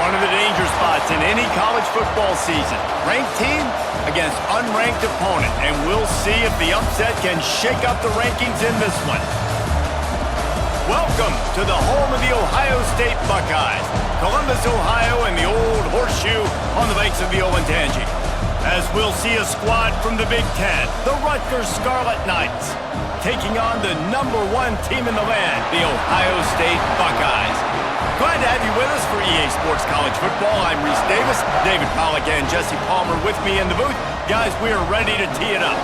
One of the danger spots in any college football season. Ranked team against unranked opponent. And we'll see if the upset can shake up the rankings in this one. Welcome to the home of the Ohio State Buckeyes. Columbus, Ohio, and the old horseshoe on the banks of the Olentangy. As we'll see a squad from the Big Ten, the Rutgers Scarlet Knights, taking on the #1 team in the land, the Ohio State Buckeyes. Glad to have you with us for EA Sports College Football. I'm Reese Davis, David Pollack, and Jesse Palmer with me in the booth. Guys, we are ready to tee it up.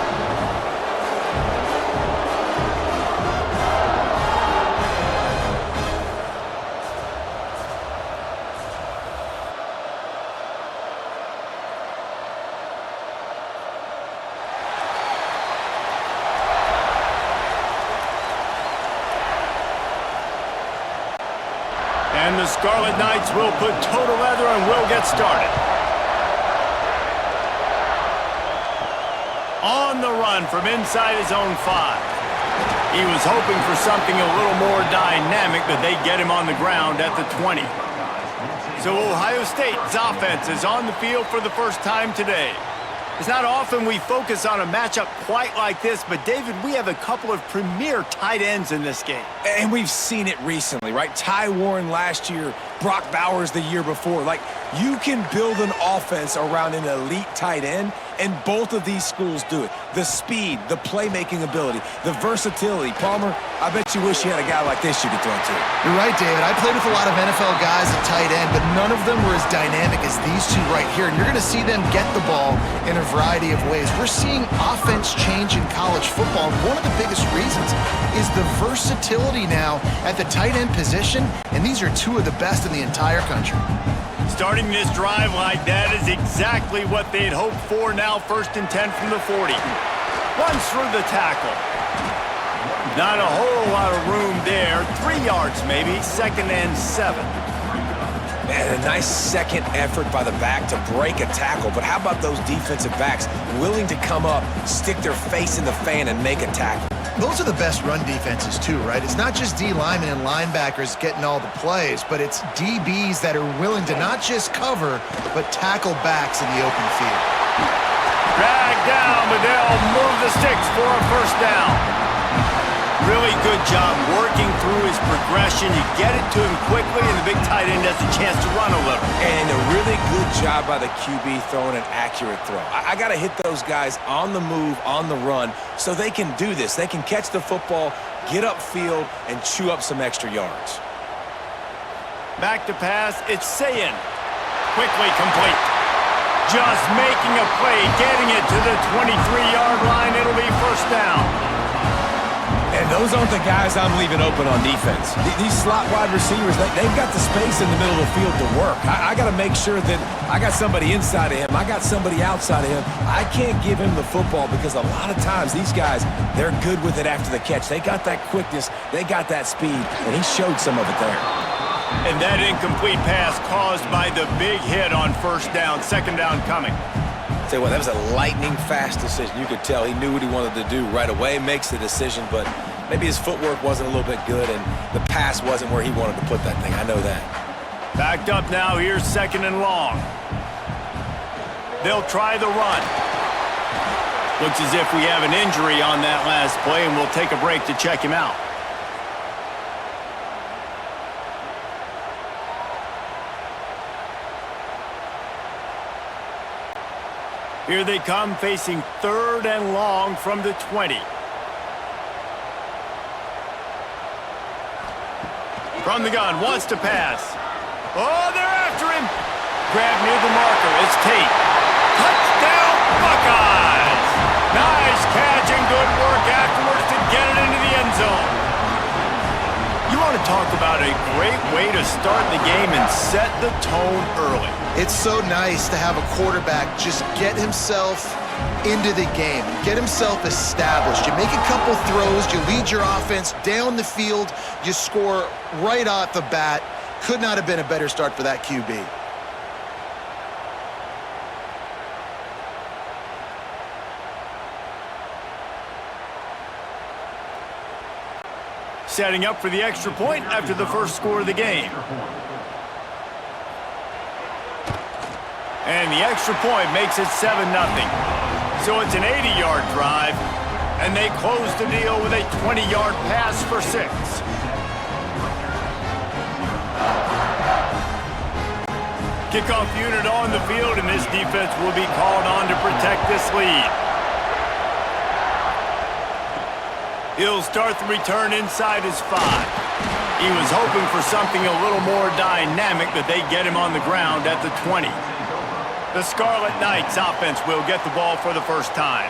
And the Scarlet Knights will put total leather and will get started. On the run from inside his own 5. He was hoping for something a little more dynamic, but they get him on the ground at the 20. So Ohio State's offense is on the field for the first time today. It's not often we focus on a matchup quite like this, but David, we have a couple of premier tight ends in this game. And we've seen it recently, right? Ty Warren last year, Brock Bowers the year before. Like, you can build an offense around an elite tight end, and both of these schools do it. The speed, the playmaking ability, the versatility. Palmer, I bet you wish you had a guy like this you could throw to. You're right, David. I played with a lot of NFL guys at tight end, but none of them were as dynamic as these two right here. And you're going to see them get the ball in a variety of ways. We're seeing offense change in college football. And one of the biggest reasons is the versatility now at the tight end position, and these are two of the best in the entire country. Starting this drive like that is exactly what they'd hoped for. Now 1st and 10 from the 40. Runs through the tackle. Not a whole lot of room there. 3 yards maybe. 2nd and 7. Man, a nice second effort by the back to break a tackle. But how about those defensive backs willing to come up, stick their face in the fan, and make a tackle? Those are the best run defenses too, right? It's not just D linemen and linebackers getting all the plays, but it's DBs that are willing to not just cover, but tackle backs in the open field. Dragged down, but they'll move the sticks for a 1st down. Really good job working through his progression. You get it to him quickly, and the big tight end has a chance to run a little. And a really good job by the QB throwing an accurate throw. I got to hit those guys on the move, on the run, so they can do this. They can catch the football, get upfield, and chew up some extra yards. Back to pass, it's Sayin. Quickly complete. Just making a play, getting it to the 23-yard line. It'll be 1st down. And those aren't the guys I'm leaving open on defense. These slot wide receivers, they've got the space in the middle of the field to work. I got to make sure that I got somebody inside of him. I got somebody outside of him. I can't give him the football because a lot of times these guys, they're good with it after the catch. They got that quickness. They got that speed. And he showed some of it there. And that incomplete pass caused by the big hit on 1st down. 2nd down coming. Tell you what, that was a lightning-fast decision. You could tell he knew what he wanted to do right away, makes the decision, but maybe his footwork wasn't a little bit good, and the pass wasn't where he wanted to put that thing. I know that. Backed up now. Here's 2nd and long. They'll try the run. Looks as if we have an injury on that last play, and we'll take a break to check him out. Here they come, facing 3rd and long from the 20. From the gun, wants to pass. Oh, they're after him. Grab near the marker. It's Tate. Touchdown, Buckeyes! Nice catch and good work afterwards to get it into the end zone. You want to talk about a great way to start the game and set the tone early. It's so nice to have a quarterback just get himself into the game, get himself established. You make a couple throws, you lead your offense down the field, you score right off the bat. Could not have been a better start for that QB. Setting up for the extra point after the first score of the game. And the extra point makes it 7-0. So it's an 80-yard drive, and they close the deal with a 20-yard pass for 6. Kickoff unit on the field, and this defense will be called on to protect this lead. He'll start the return inside his 5. He was hoping for something a little more dynamic, but they get him on the ground at the 20. The Scarlet Knights offense will get the ball for the first time.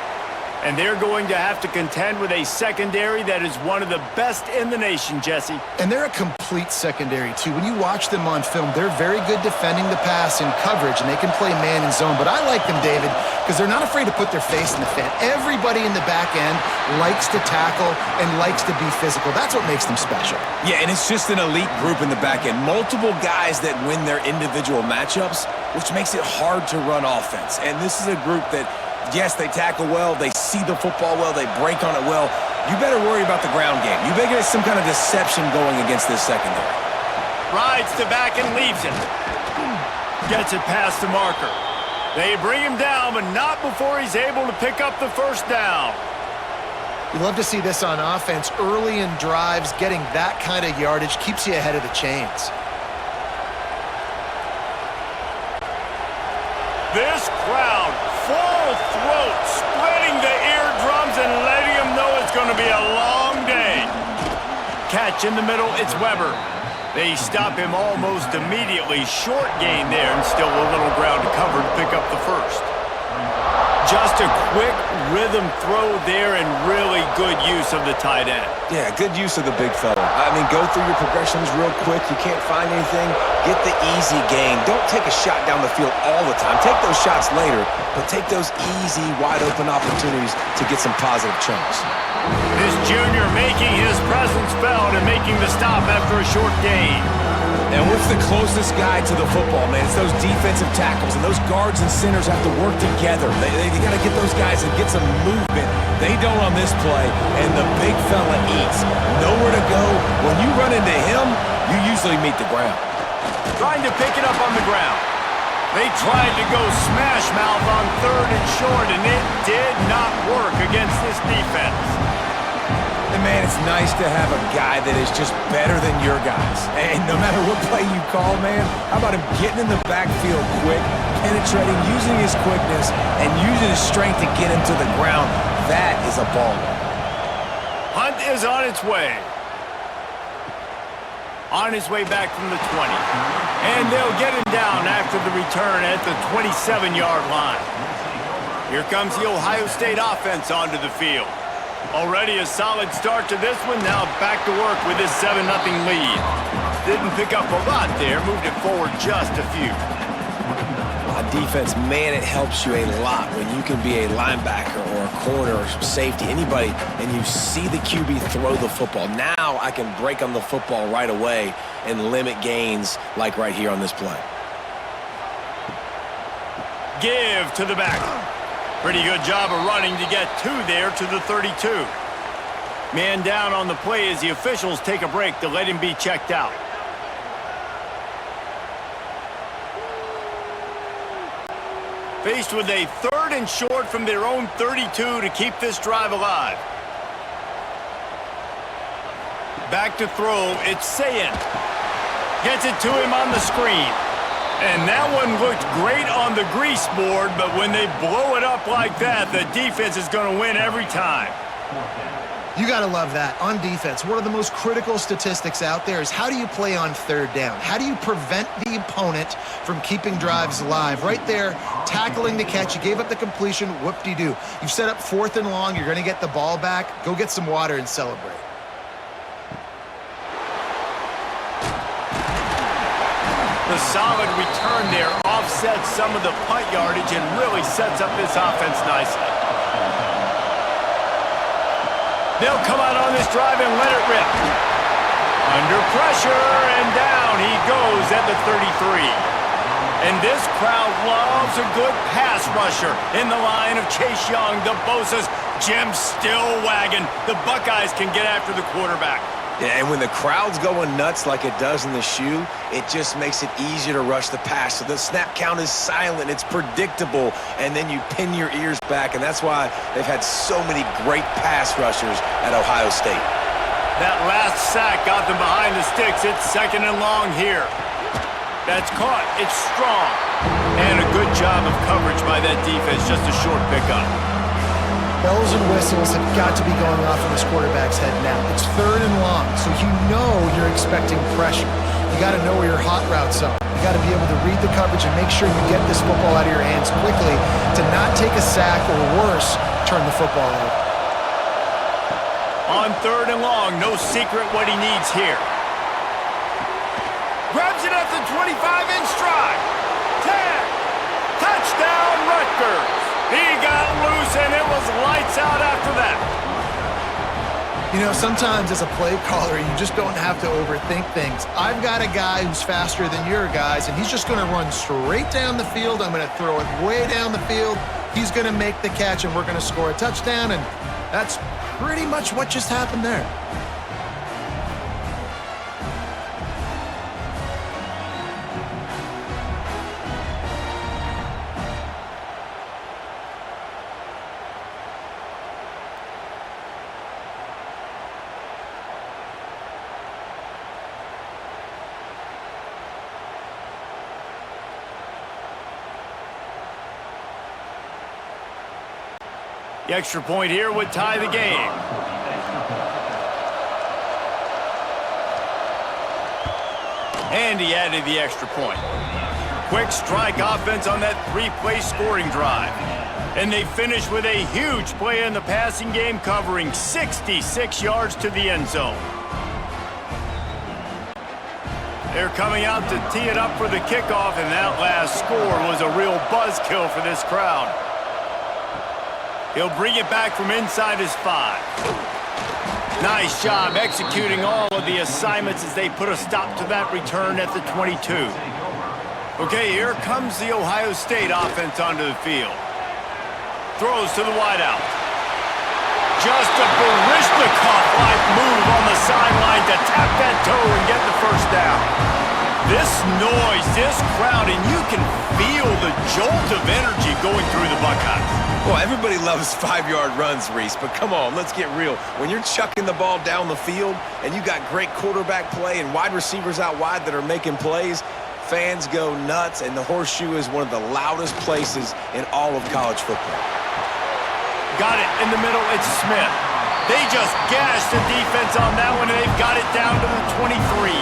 And they're going to have to contend with a secondary that is one of the best in the nation, Jesse. And they're a complete secondary, too. When you watch them on film, they're very good defending the pass in coverage, and they can play man and zone. But I like them, David, because they're not afraid to put their face in the fan. Everybody in the back end likes to tackle and likes to be physical. That's what makes them special. Yeah, and it's just an elite group in the back end. Multiple guys that win their individual matchups, which makes it hard to run offense. And this is a group that, yes, they tackle well, they see the football well, they break on it well. You better worry about the ground game. You better get some kind of deception going against this secondary. Rides to back and leaves it. Gets it past the marker. They bring him down, but not before he's able to pick up the first down. You love to see this on offense. Early in drives, getting that kind of yardage keeps you ahead of the chains. This crowd, full throat, splitting the eardrums and letting them know it's going to be a long day. Catch in the middle, it's Weber. They stop him almost immediately. Short gain there, and still a little ground to cover to pick up the first. Just a quick rhythm throw there and really good use of the tight end. Yeah, good use of the big fella. I mean, go through your progressions real quick. You can't find anything. Get the easy gain. Don't take a shot down the field all the time. Take those shots later, but take those easy, wide-open opportunities to get some positive chunks. This junior making his presence felt and making the stop after a short gain. And what's the closest guy to the football, man? It's those defensive tackles, and those guards and centers have to work together. They got to get those guys and get some movement. They don't on this play, and the big fella eats. Nowhere to go. When you run into him, you usually meet the ground. Trying to pick it up on the ground. They tried to go smash mouth on 3rd and short, and it did not work against this defense. And man, it's nice to have a guy that is just better than your guys. And no matter what play you call, man, how about him getting in the backfield quick, penetrating, using his quickness, and using his strength to get him to the ground? That is a baller. Hunt is on its way. On his way back from the 20. And they'll get him down after the return at the 27-yard line. Here comes the Ohio State offense onto the field. Already a solid start to this one. Now back to work with this 7-0 lead. Didn't pick up a lot there. Moved it forward just a few. On defense, man, it helps you a lot when you can be a linebacker or a corner or safety, anybody, and you see the QB throw the football. Now I can break on the football right away and limit gains like right here on this play. Give to the back. Pretty good job of running to get 2 there to the 32. Man down on the play as the officials take a break to let him be checked out. Faced with a 3rd and short from their own 32 to keep this drive alive. Back to throw, it's Sayin. Gets it to him on the screen. And that one looked great on the grease board, but when they blow it up like that, the defense is going to win every time. You got to love that. On defense, one of the most critical statistics out there is how do you play on 3rd down? How do you prevent the opponent from keeping drives alive? Right there, tackling the catch. You gave up the completion. Whoop-de-doo. You've set up 4th and long. You're going to get the ball back. Go get some water and celebrate. The solid return there offsets some of the punt yardage and really sets up this offense nicely. They'll come out on this drive and let it rip. Under pressure, and down he goes at the 33. And this crowd loves a good pass rusher in the line of Chase Young, the Bosa's, Jim still wagging. The Buckeyes can get after the quarterback. Yeah, and when the crowd's going nuts like it does in the shoe, it just makes it easier to rush the pass. So the snap count is silent, it's predictable, and then you pin your ears back, and that's why they've had so many great pass rushers at Ohio State. That last sack got them behind the sticks. It's 2nd and long here. That's caught. It's strong. And a good job of coverage by that defense. Just a short pickup. Bells and whistles have got to be going off in this quarterback's head now. It's 3rd and long, so you know you're expecting pressure. You got to know where your hot routes are. You got to be able to read the coverage and make sure you get this football out of your hands quickly to not take a sack or worse, turn the football over. On 3rd and long, no secret what he needs here. Grabs it at the 25 in stride. 10. Touchdown, Rutgers. He got loose, and it was lights out after that. You know, sometimes as a play caller, you just don't have to overthink things. I've got a guy who's faster than your guys, and he's just going to run straight down the field. I'm going to throw it way down the field. He's going to make the catch, and we're going to score a touchdown, and that's pretty much what just happened there. The extra point here would tie the game. And he added the extra point. Quick strike offense on that 3-play scoring drive. And they finish with a huge play in the passing game, covering 66 yards to the end zone. They're coming out to tee it up for the kickoff, and that last score was a real buzzkill for this crowd. He'll bring it back from inside his 5. Nice job executing all of the assignments as they put a stop to that return at the 22. Okay, here comes the Ohio State offense onto the field. Throws to the wideout. Just a Barishnikov-like move on the sideline to tap that toe and get the first down. This noise, this crowd, and you can feel the jolt of energy going through the Buckeyes. Well, everybody loves 5-yard runs, Reese, but come on, let's get real. When you're chucking the ball down the field and you got great quarterback play and wide receivers out wide that are making plays, fans go nuts, and the Horseshoe is one of the loudest places in all of college football. Got it in the middle, it's Smith. They just gashed the defense on that one, and they've got it down to the 23.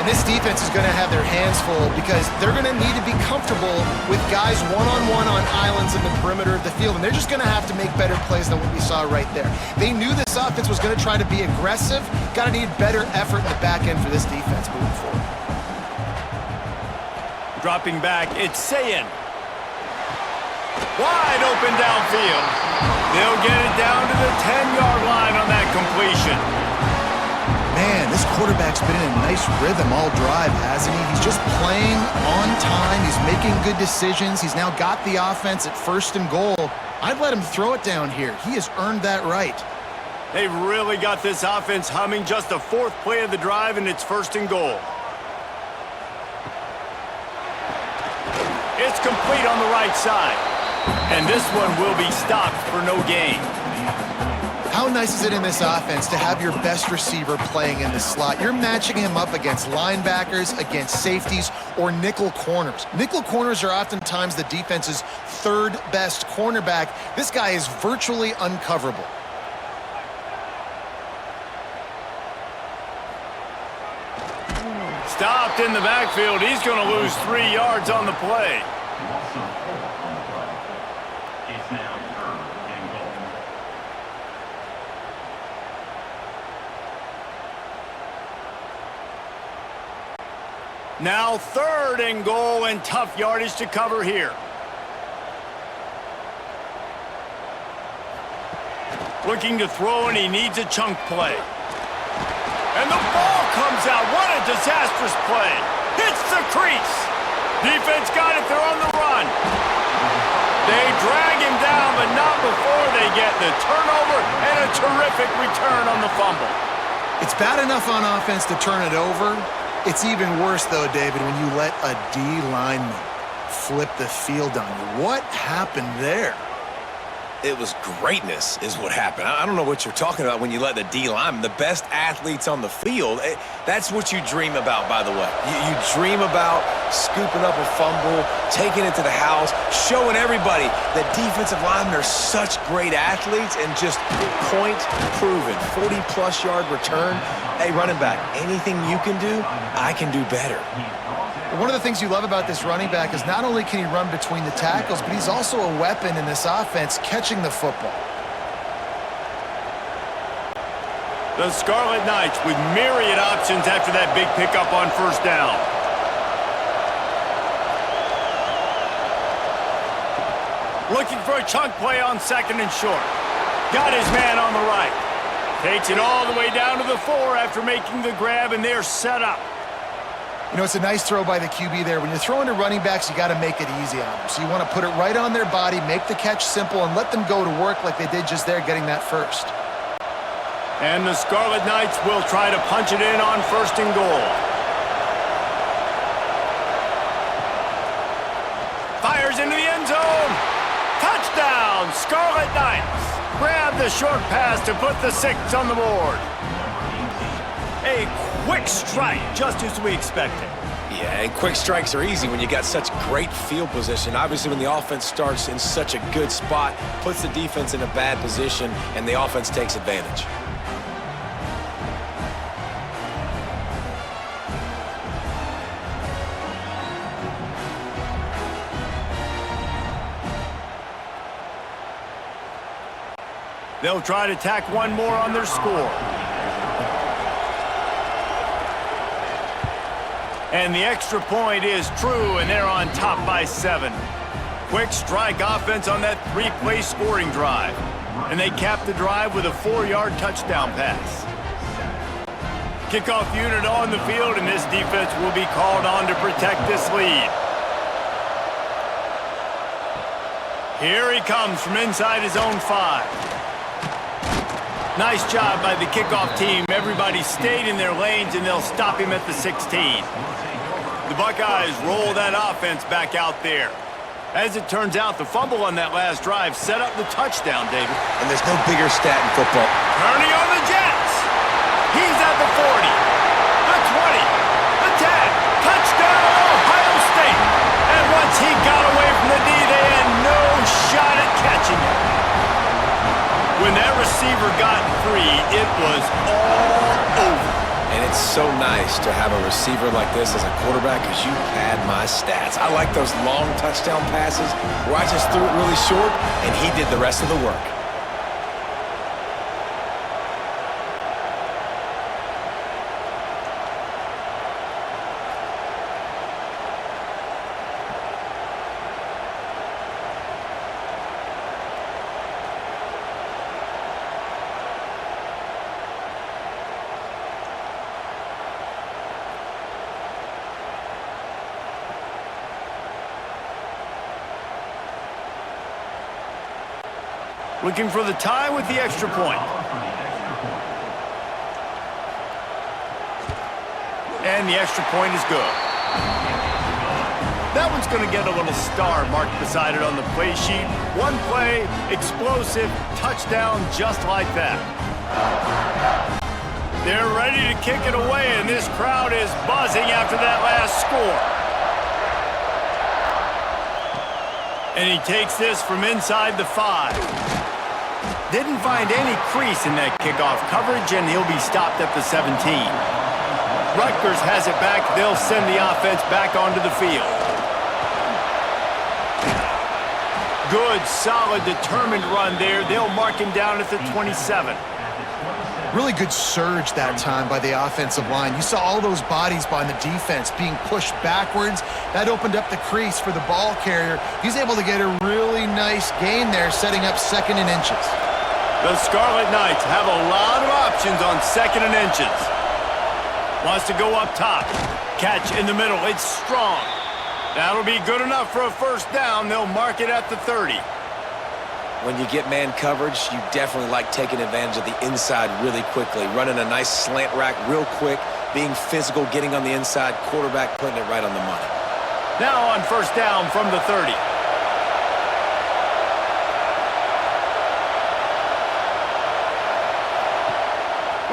This defense is going to have their hands full because they're going to need to be comfortable with guys one-on-one on islands in the perimeter of the field, and they're just going to have to make better plays than what we saw right there. They knew this offense was going to try to be aggressive. Got to need better effort in the back end for this defense moving forward. Dropping back, it's Sayin. Wide open downfield. They'll get it down to the 10-yard line on that completion. Man, this quarterback's been in a nice rhythm all drive, hasn't he? He's just playing on time. He's making good decisions. He's now got the offense at 1st and goal. I'd let him throw it down here. He has earned that right. They've really got this offense humming. Just the 4th play of the drive, and it's 1st and goal. It's complete on the right side. And this one will be stopped for no gain. How nice is it in this offense to have your best receiver playing in the slot? You're matching him up against linebackers, against safeties, or nickel corners. Nickel corners are oftentimes the defense's 3rd best cornerback. This guy is virtually uncoverable. Stopped in the backfield. He's going to lose 3 yards on the play. Now 3rd and goal, and tough yardage to cover here. Looking to throw, and he needs a chunk play. And the ball comes out. What a disastrous play. Hits the crease. Defense got it. They're on the run. They drag him down, but not before they get the turnover and a terrific return on the fumble. It's bad enough on offense to turn it over. It's even worse, though, David, when you let a D lineman flip the field on you. What happened there? It was greatness is what happened. I don't know what you're talking about when you let the D lineman, the best athletes on the field. That's what you dream about, by the way. You dream about scooping up a fumble, taking it to the house, showing everybody that defensive linemen are such great athletes and just point proven. 40-plus yard return. Hey, running back, anything you can do, I can do better. One of the things you love about this running back is not only can he run between the tackles, but he's also a weapon in this offense catching the football. The Scarlet Knights with myriad options after that big pickup on first down. Looking for a chunk play on second and short. Got his man on the right. Takes it all the way down to the 4 after making the grab, and they're set up. You know, it's a nice throw by the QB there. When you're throwing to running backs, you got to make it easy on them. So you want to put it right on their body, make the catch simple, and let them go to work like they did just there getting that first. And the Scarlet Knights will try to punch it in on first and goal. Fires into the end zone. Touchdown, Scarlet Knights. Grab the short pass to put the 6 on the board. A quick strike, just as we expected. Yeah, and quick strikes are easy when you got such great field position. Obviously, when the offense starts in such a good spot, puts the defense in a bad position, and the offense takes advantage. They'll try to tack one more on their score. And the extra point is true, and they're on top by 7. Quick strike offense on that 3-play scoring drive. And they cap the drive with a 4-yard touchdown pass. Kickoff unit on the field, and this defense will be called on to protect this lead. Here he comes from inside his own 5. Nice job by the kickoff team. Everybody stayed in their lanes, and they'll stop him at the 16. The Buckeyes roll that offense back out there. As it turns out, the fumble on that last drive set up the touchdown, David. And there's no bigger stat in football. Turning on the Jets. He's at the 40, the 20, the 10. Touchdown, Ohio State. And once he got away from the D, they had no shot at catching him. When that receiver got free, it was all over. And it's so nice to have a receiver like this as a quarterback because you pad my stats. I like those long touchdown passes where I just threw it really short and he did the rest of the work. Looking for the tie with the extra point. And the extra point is good. That one's going to get a little star marked beside it on the play sheet. One play, explosive, touchdown just like that. They're ready to kick it away, and this crowd is buzzing after that last score. And he takes this from inside the 5. Didn't find any crease in that kickoff coverage, and he'll be stopped at the 17. Rutgers has it back. They'll send the offense back onto the field. Good, solid, determined run there. They'll mark him down at the 27. Really good surge that time by the offensive line. You saw all those bodies by the defense being pushed backwards. That opened up the crease for the ball carrier. He's able to get a really nice gain there, setting up 2nd and inches. The Scarlet Knights have a lot of options on 2nd and inches. Wants to go up top. Catch in the middle. It's strong. That'll be good enough for a first down. They'll mark it at the 30. When you get man coverage, you definitely like taking advantage of the inside really quickly, running a nice slant rack real quick, being physical, getting on the inside, quarterback putting it right on the money. Now on first down from the 30.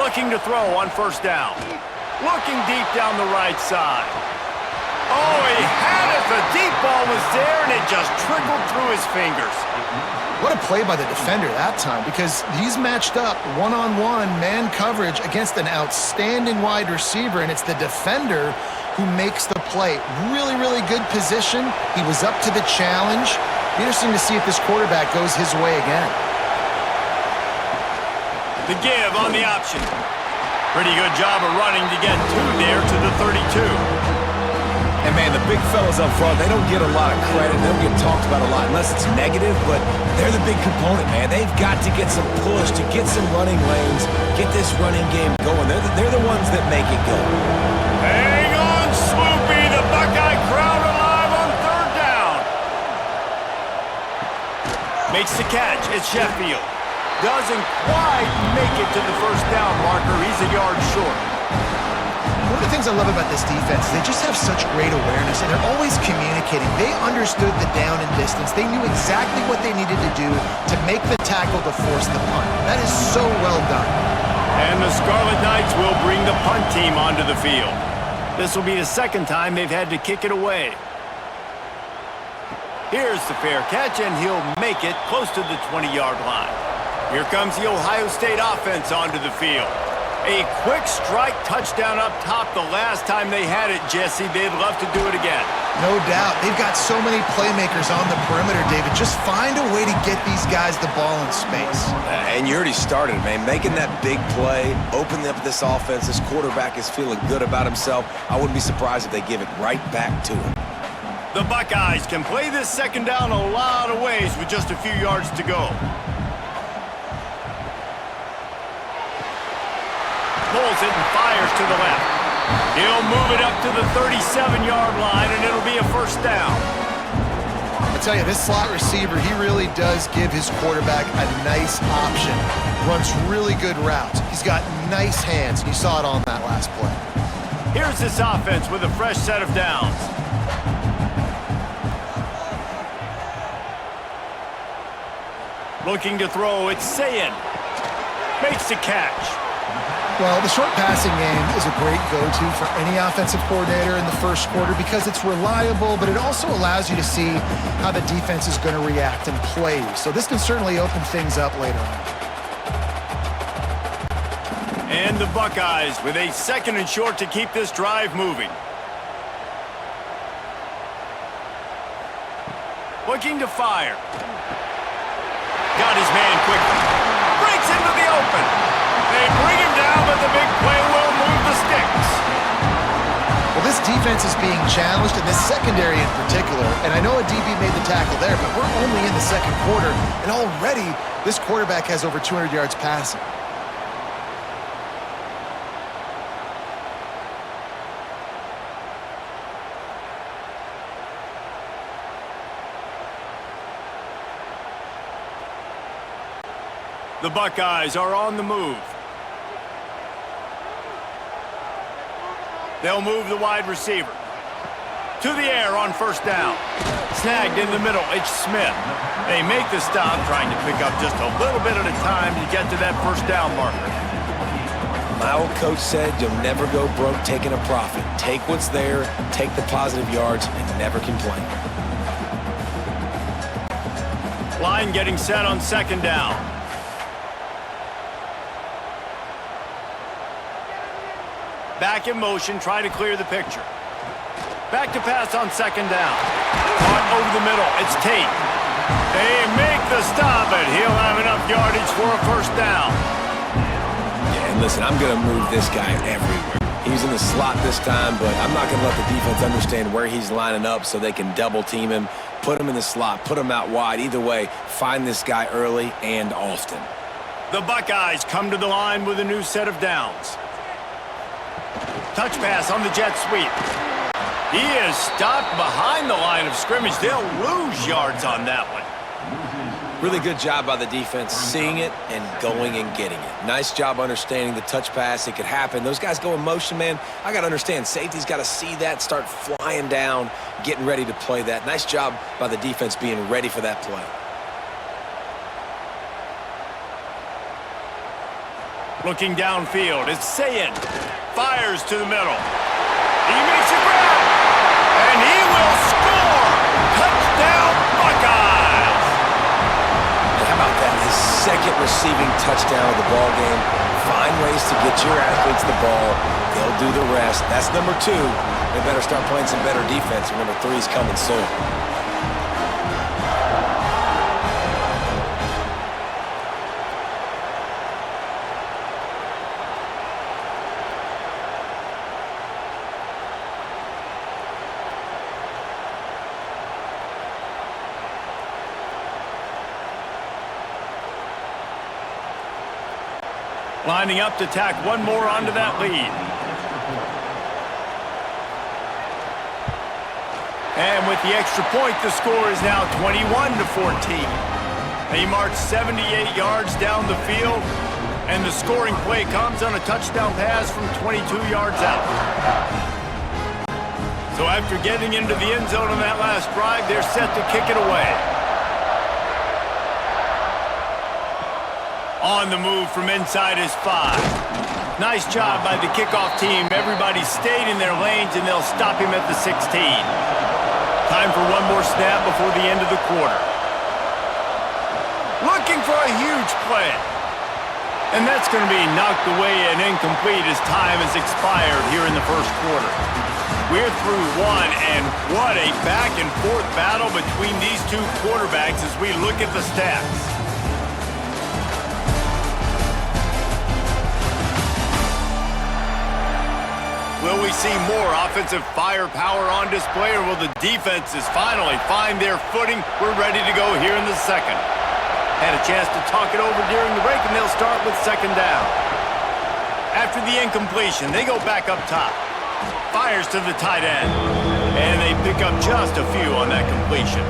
Looking to throw on first down. Looking deep down the right side. Oh, he had it. The deep ball was there, and it just trickled through his fingers. What a play by the defender that time, because he's matched up one-on-one man coverage against an outstanding wide receiver, and it's the defender who makes the play. Really, really good position. He was up to the challenge. Be interesting to see if this quarterback goes his way again. The give on the option. Pretty good job of running to get there to the 32. And, man, the big fellas up front, they don't get a lot of credit. They don't get talked about a lot unless it's negative, but they're the big component, man. They've got to get some push, to get some running lanes, get this running game going. They're the ones that make it go. Hang on, Swoopy. The Buckeye crowd alive on third down. Makes the catch. It's Sheffield. Doesn't quite make it to the first down marker. He's a yard short. One of the things I love about this defense is they just have such great awareness, and they're always communicating. They understood the down and distance. They knew exactly what they needed to do to make the tackle to force the punt. That is so well done. And the Scarlet Knights will bring the punt team onto the field. This will be the second time they've had to kick it away. Here's the fair catch, and he'll make it close to the 20-yard line. Here comes the Ohio State offense onto the field. A quick strike touchdown up top the last time they had it, Jesse. They'd love to do it again. No doubt. They've got so many playmakers on the perimeter, David. Just find a way to get these guys the ball in space. And you already started, man. Making that big play, opening up this offense. This quarterback is feeling good about himself. I wouldn't be surprised if they give it right back to him. The Buckeyes can play this second down a lot of ways with just a few yards to go. Pulls it and fires to the left. He'll move it up to the 37-yard line, and it'll be a first down. I tell you, this slot receiver, he really does give his quarterback a nice option. Runs really good routes. He's got nice hands. You saw it on that last play. Here's this offense with a fresh set of downs. Looking to throw, it's Sayin. Makes the catch. Well, the short passing game is a great go-to for any offensive coordinator in the first quarter because it's reliable, but it also allows you to see how the defense is going to react and play. So this can certainly open things up later on. And the Buckeyes with a second and short to keep this drive moving. Looking to fire. Got his man quickly. Breaks into the open. They bring him down, but the big play will move the sticks. Well, this defense is being challenged, and this secondary in particular, and I know a DB made the tackle there, but we're only in the second quarter, and already this quarterback has over 200 yards passing. The Buckeyes are on the move. They'll move the wide receiver. To the air on first down. Snagged in the middle, it's Smith. They make the stop, trying to pick up just a little bit at a time to get to that first down marker. My old coach said you'll never go broke taking a profit. Take what's there, take the positive yards, and never complain. Line getting set on second down. Back in motion, trying to clear the picture. Back to pass on second down. Caught over the middle. It's Tate. They make the stop, and he'll have enough yardage for a first down. Yeah, and listen, I'm going to move this guy everywhere. He's in the slot this time, but I'm not going to let the defense understand where he's lining up so they can double team him, put him in the slot, put him out wide. Either way, find this guy early and often. The Buckeyes come to the line with a new set of downs. Touch pass on the jet sweep. He is stopped behind the line of scrimmage. They'll lose yards on that one. Really good job by the defense, seeing it and going and getting it. Nice job understanding the touch pass. It could happen. Those guys go in motion, man. I got to understand, safety's got to see that, start flying down, getting ready to play that. Nice job by the defense being ready for that play. Looking downfield, it's Sayin. Fires to the middle. He makes a grab, and he will score! Touchdown, Buckeyes! And how about that? His second receiving touchdown of the ball game. Find ways to get your athletes the ball. They'll do the rest. That's number 2. They better start playing some better defense. Number 3 is coming soon. Lining up to tack one more onto that lead. And with the extra point, the score is now 21-14. They march 78 yards down the field, and the scoring play comes on a touchdown pass from 22 yards out. So after getting into the end zone on that last drive, they're set to kick it away. On the move from inside is 5. Nice job by the kickoff team. Everybody stayed in their lanes, and they'll stop him at the 16. Time for one more snap before the end of the quarter. Looking for a huge play. And that's going to be knocked away and incomplete as time has expired here in the first quarter. We're through one, and what a back-and-forth battle between these two quarterbacks as we look at the stats. Will we see more offensive firepower on display, or will the defenses finally find their footing? We're ready to go here in the second. Had a chance to talk it over during the break, and they'll start with second down. After the incompletion, they go back up top. Fires to the tight end, and they pick up just a few on that completion.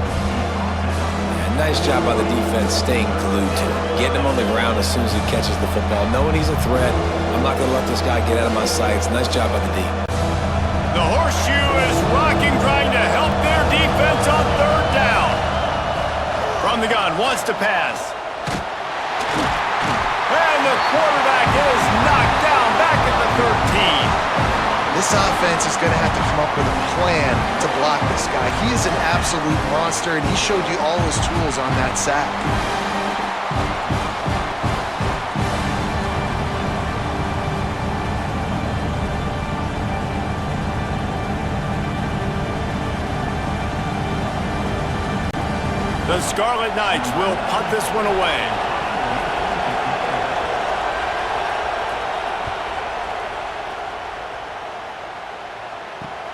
Nice job by the defense staying glued to him, getting him on the ground as soon as he catches the football, knowing he's a threat. I'm not going to let this guy get out of my sights. Nice job by the D. The horseshoe is rocking, trying to help their defense on third down. From the gun, wants to pass. And the quarterback is knocked down back at the 13. This offense is going to have to come up with a plan to block this guy. He is an absolute monster, and he showed you all his tools on that sack. The Scarlet Knights will punt this one away.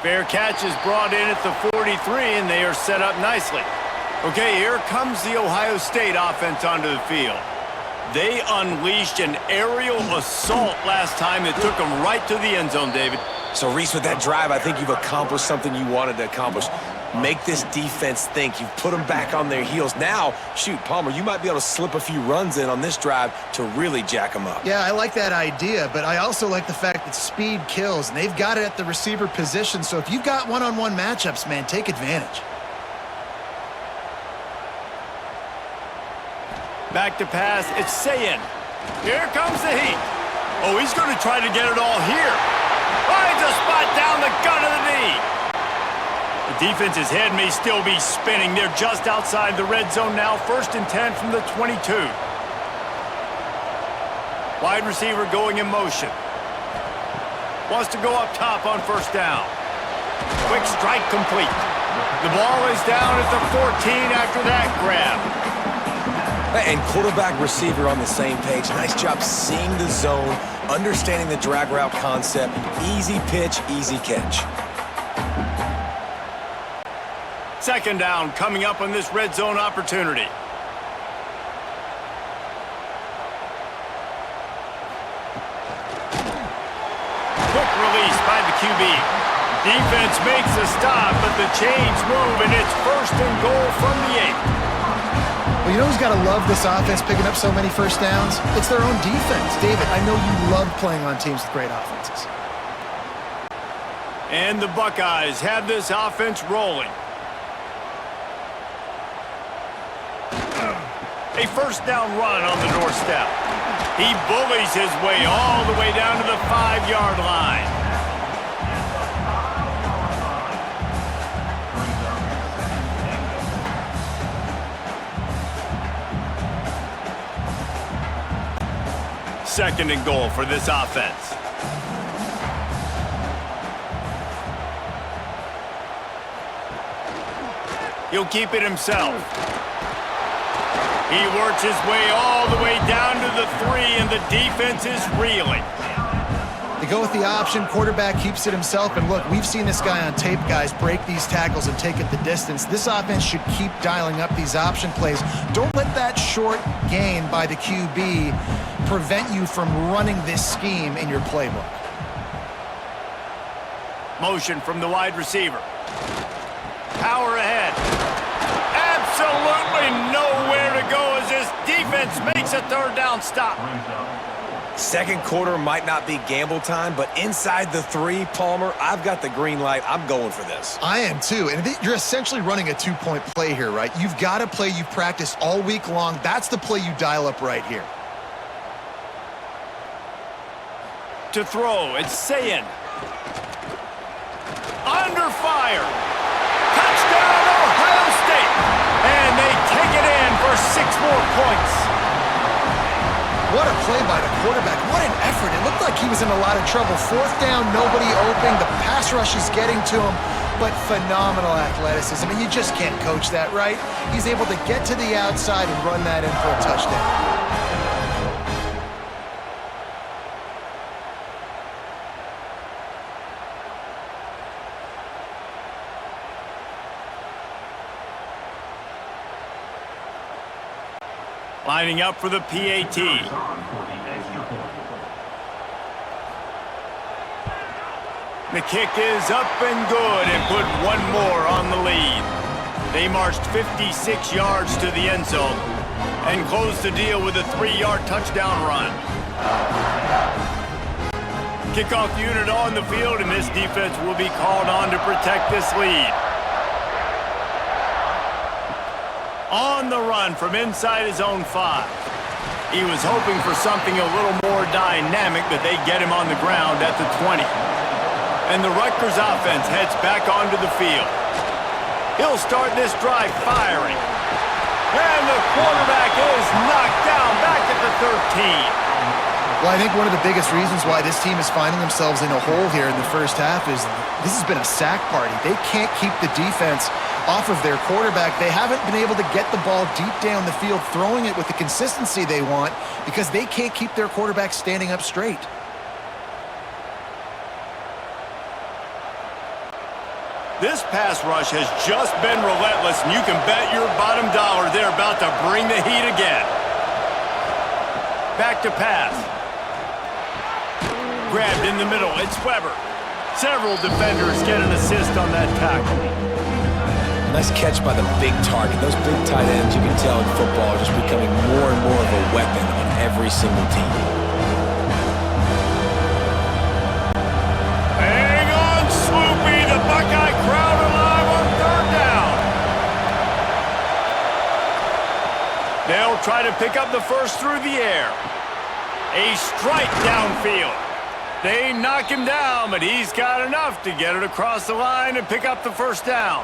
Fair catch is brought in at the 43, and they are set up nicely. Okay, here comes the Ohio State offense onto the field. They unleashed an aerial assault last time that took them right to the end zone, David. So, Reese, with that drive, I think you've accomplished something you wanted to accomplish. Make this defense think. You've put them back on their heels. Now, shoot, Palmer, you might be able to slip a few runs in on this drive to really jack them up. Yeah, I like that idea, but I also like the fact that speed kills, and they've got it at the receiver position. So if you've got one-on-one matchups, man, take advantage. Back to pass, it's Sayin. Here comes the heat. Oh, he's going to try to get it all here. Finds a spot down the gun of the knee. The defense's head may still be spinning. They're just outside the red zone now. 1st and 10 from the 22. Wide receiver going in motion. Wants to go up top on 1st down. Quick strike complete. The ball is down at the 14 after that grab. And quarterback receiver on the same page. Nice job seeing the zone, understanding the drag route concept. Easy pitch, easy catch. 2nd down coming up on this red zone opportunity. Quick release by the QB. Defense makes a stop, but the chains move, and it's 1st and goal from the 8. Well, you know who's got to love this offense picking up so many first downs? It's their own defense. David, I know you love playing on teams with great offenses. And the Buckeyes have this offense rolling. A first down run on the doorstep. He bullies his way all the way down to the 5-yard line. Second and goal for this offense. He'll keep it himself. He works his way all the way down to the 3, and the defense is reeling. They go with the option. Quarterback keeps it himself. And look, we've seen this guy on tape, guys, break these tackles and take it the distance. This offense should keep dialing up these option plays. Don't let that short gain by the QB prevent you from running this scheme in your playbook. Motion from the wide receiver. Power ahead. Absolutely nowhere to go as this defense makes a third down stop. Second quarter might not be gamble time, but inside the 3, Palmer, I've got the green light. I'm going for this. I am too. And you're essentially running a 2-point play here, right? You've got a play you've practiced all week long. That's the play you dial up right here. To throw, it's Sayin. Under fire. Touchdown, Ohio State. And they take it in for 6 more points. What a play by the quarterback. What an effort. It looked like he was in a lot of trouble. 4th down, nobody open. The pass rush is getting to him, but phenomenal athleticism. And you just can't coach that, right? He's able to get to the outside and run that in for a touchdown. Lining up for the PAT. The kick is up and good and put 1 more on the lead. They marched 56 yards to the end zone and closed the deal with a 3-yard touchdown run. Kickoff unit on the field, and this defense will be called on to protect this lead. On the run from inside his own 5. He was hoping for something a little more dynamic, but they get him on the ground at the 20. And the Rutgers offense heads back onto the field. He'll start this drive firing. And the quarterback is knocked down back at the 13. Well, I think one of the biggest reasons why this team is finding themselves in a hole here in the first half is this has been a sack party. They can't keep the defense off of their quarterback. They haven't been able to get the ball deep down the field, throwing it with the consistency they want because they can't keep their quarterback standing up straight. This pass rush has just been relentless, and you can bet your bottom dollar they're about to bring the heat again. Back to pass. Grabbed in the middle, it's Weber. Several defenders get an assist on that tackle. Nice catch by the big target. Those big tight ends, you can tell in football, are just becoming more and more of a weapon on every single team. Hang on, Swoopy. The Buckeye crowd alive on 3rd down. They'll try to pick up the first through the air. A strike downfield. They knock him down, but he's got enough to get it across the line and pick up the first down.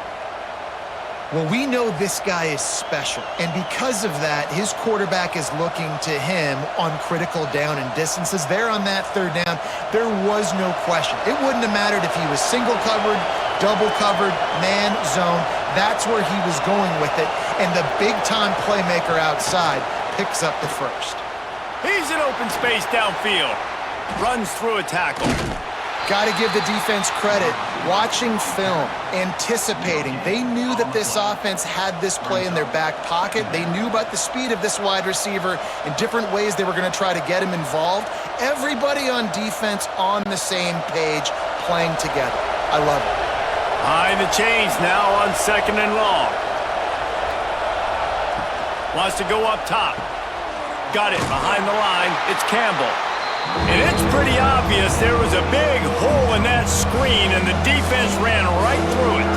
Well, we know this guy is special, and because of that, his quarterback is looking to him on critical down and distances. There on that 3rd down, there was no question. It wouldn't have mattered if he was single covered, double covered, man, zone. That's where he was going with it, and the big-time playmaker outside picks up the first. He's in open space downfield. Runs through a tackle. Got to give the defense credit. Watching film, anticipating. They knew that this offense had this play in their back pocket. They knew about the speed of this wide receiver and different ways they were going to try to get him involved. Everybody on defense on the same page, playing together. I love it. Behind the chains now on 2nd and long. Wants to go up top. Got it behind the line. It's Campbell. And it's pretty obvious there was a big hole in that screen, and the defense ran right through it.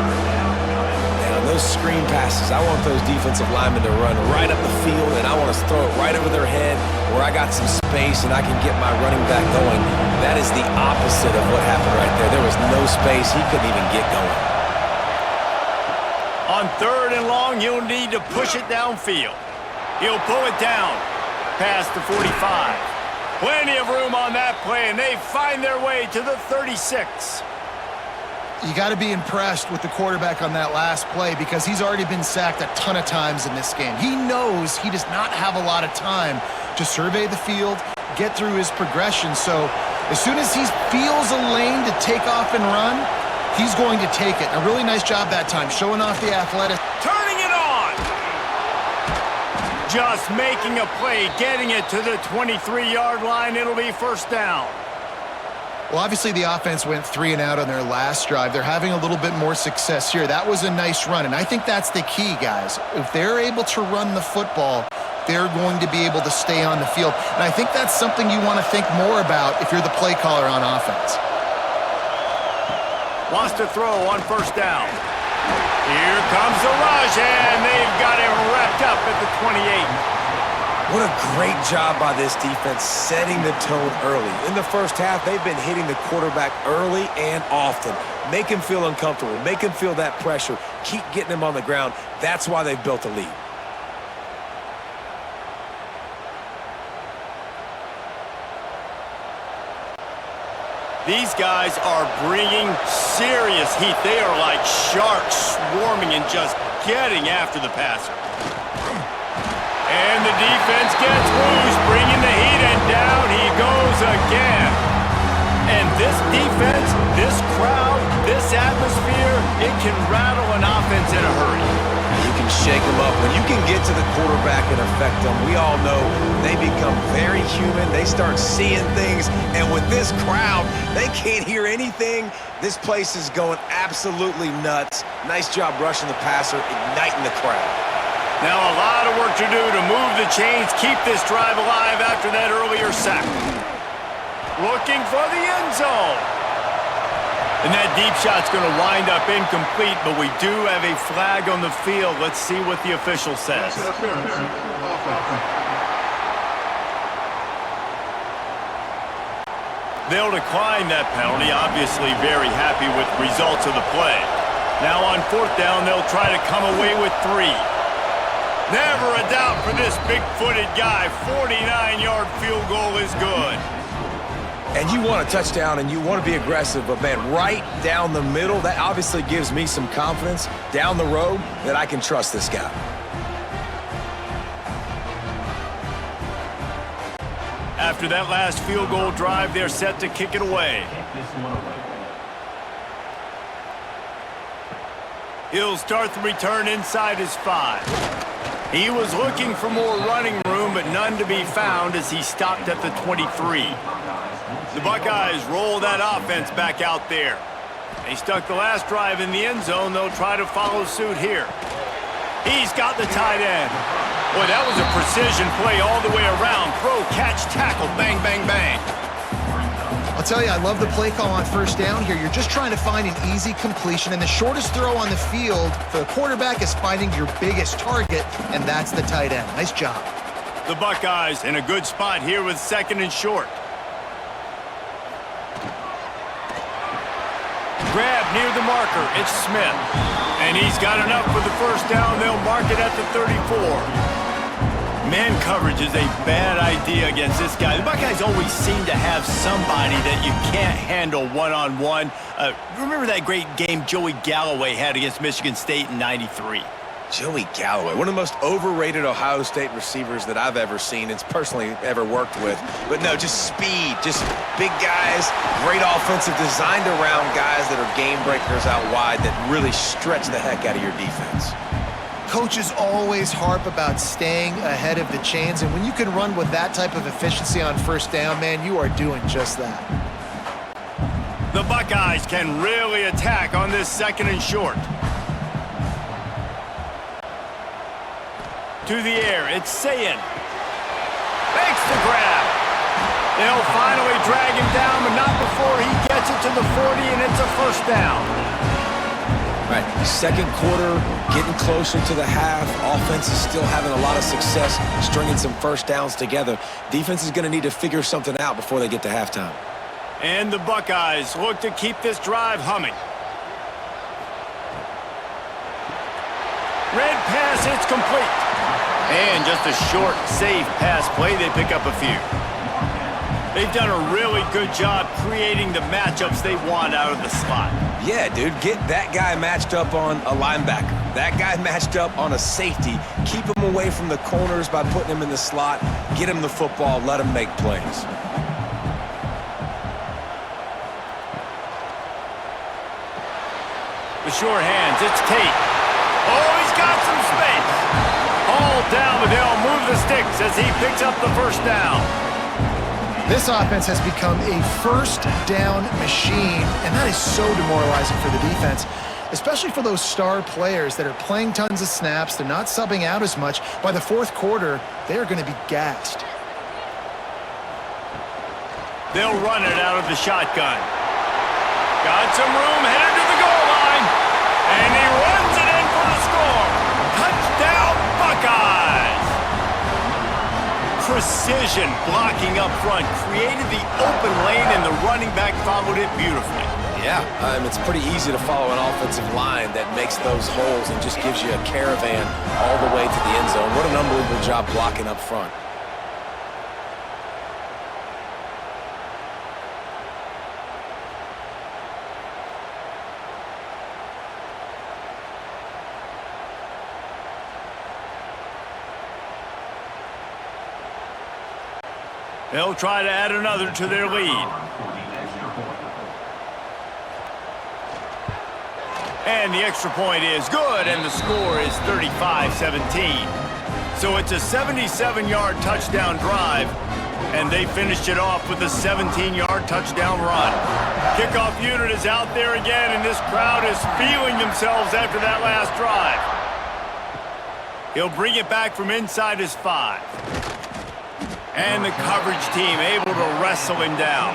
And on those screen passes, I want those defensive linemen to run right up the field, and I want to throw it right over their head where I got some space and I can get my running back going. That is the opposite of what happened right there. There was no space. He couldn't even get going. On 3rd and long, you'll need to push it downfield. He'll pull it down past the 45. Plenty of room on that play, and they find their way to the 36. You got to be impressed with the quarterback on that last play because he's already been sacked a ton of times in this game. He knows he does not have a lot of time to survey the field, get through his progression. So as soon as he feels a lane to take off and run, he's going to take it. A really nice job that time, showing off the athleticism. Turning it on! Just making a play, getting it to the 23-yard line. It'll be 1st down. Well, obviously the offense went 3 and out on their last drive. They're having a little bit more success here. That was a nice run, and I think that's the key, guys. If they're able to run the football, they're going to be able to stay on the field. And I think that's something you want to think more about if you're the play caller on offense. Wants to throw on 1st down. Here comes the rush, and they've got him wrapped up at the 28. What a great job by this defense setting the tone early. In the first half, they've been hitting the quarterback early and often. Make him feel uncomfortable. Make him feel that pressure. Keep getting him on the ground. That's why they've built a lead. These guys are bringing serious heat. They are like sharks swarming and just getting after the passer. And the defense gets loose, bringing the heat, and down he goes again. And this defense, this crowd, this atmosphere, it can rattle an offense in a hurry. You can shake them up. When you can get to the quarterback and affect them, we all know they become very human. They start seeing things. And with this crowd, they can't hear anything. This place is going absolutely nuts. Nice job rushing the passer, igniting the crowd. Now a lot of work to do to move the chains, keep this drive alive after that earlier sack. Looking for the end zone. And that deep shot's going to wind up incomplete, but we do have a flag on the field. Let's see what the official says. They'll decline that penalty, obviously very happy with the results of the play. Now on 4th down, they'll try to come away with 3. Never a doubt for this big-footed guy. 49-yard field goal is good. And you want a touchdown and you want to be aggressive, but man, right down the middle, that obviously gives me some confidence down the road that I can trust this guy. After that last field goal drive, they're set to kick it away. He'll start the return inside his 5. He was looking for more running room, but none to be found as he stopped at the 23. The Buckeyes roll that offense back out there. They stuck the last drive in the end zone. They'll try to follow suit here. He's got the tight end. Boy, that was a precision play all the way around. Throw, catch, tackle, bang, bang, bang. I'll tell you, I love the play call on 1st down here. You're just trying to find an easy completion, and the shortest throw on the field for the quarterback is finding your biggest target, and that's the tight end. Nice job. The Buckeyes in a good spot here with 2nd and short. Grab near the marker. It's Smith. And he's got enough for the 1st down. They'll mark it at the 34. Man coverage is a bad idea against this guy. The Buckeyes always seem to have somebody that you can't handle one-on-one. Remember that great game Joey Galloway had against Michigan State in '93? Joey Galloway, one of the most overrated Ohio State receivers that I've ever seen and personally ever worked with. But no, just speed, just big guys, great offensive, designed around guys that are game breakers out wide that really stretch the heck out of your defense. Coaches always harp about staying ahead of the chains, and when you can run with that type of efficiency on 1st down, man, you are doing just that. The Buckeyes can really attack on this 2nd and short. To the air, it's Sayin. Makes the grab. They'll finally drag him down, but not before he gets it to the 40, and it's a first down. Right, second quarter, getting closer to the half. Offense is still having a lot of success stringing some first downs together. Defense is going to need to figure something out before they get to halftime. And the Buckeyes look to keep this drive humming. Red pass, it's complete. And just a short, safe pass play, they pick up a few. They've done a really good job creating the matchups they want out of the slot. Yeah, dude, get that guy matched up on a linebacker. That guy matched up on a safety. Keep him away from the corners by putting him in the slot. Get him the football, let him make plays. The short hands, it's Tate. Oh, he's got some space. All down, but they'll move the sticks as he picks up the first down. This offense has become a first down machine, and that is so demoralizing for the defense, especially for those star players that are playing tons of snaps. They're not subbing out as much. By the fourth quarter, they are going to be gassed. They'll run it out of the shotgun. Got some room, headed to the goal line, and he runs it in for the score. Touchdown, Buckeyes! Precision blocking up front created the open lane, and the running back followed it beautifully. Yeah, it's pretty easy to follow an offensive line that makes those holes and just gives you a caravan all the way to the end zone. What an unbelievable job blocking up front. They'll try to add another to their lead. And the extra point is good, and the score is 35-17. So it's a 77-yard touchdown drive, and they finished it off with a 17-yard touchdown run. Kickoff unit is out there again, and this crowd is feeling themselves after that last drive. He'll bring it back from inside his 5. And the coverage team able to wrestle him down.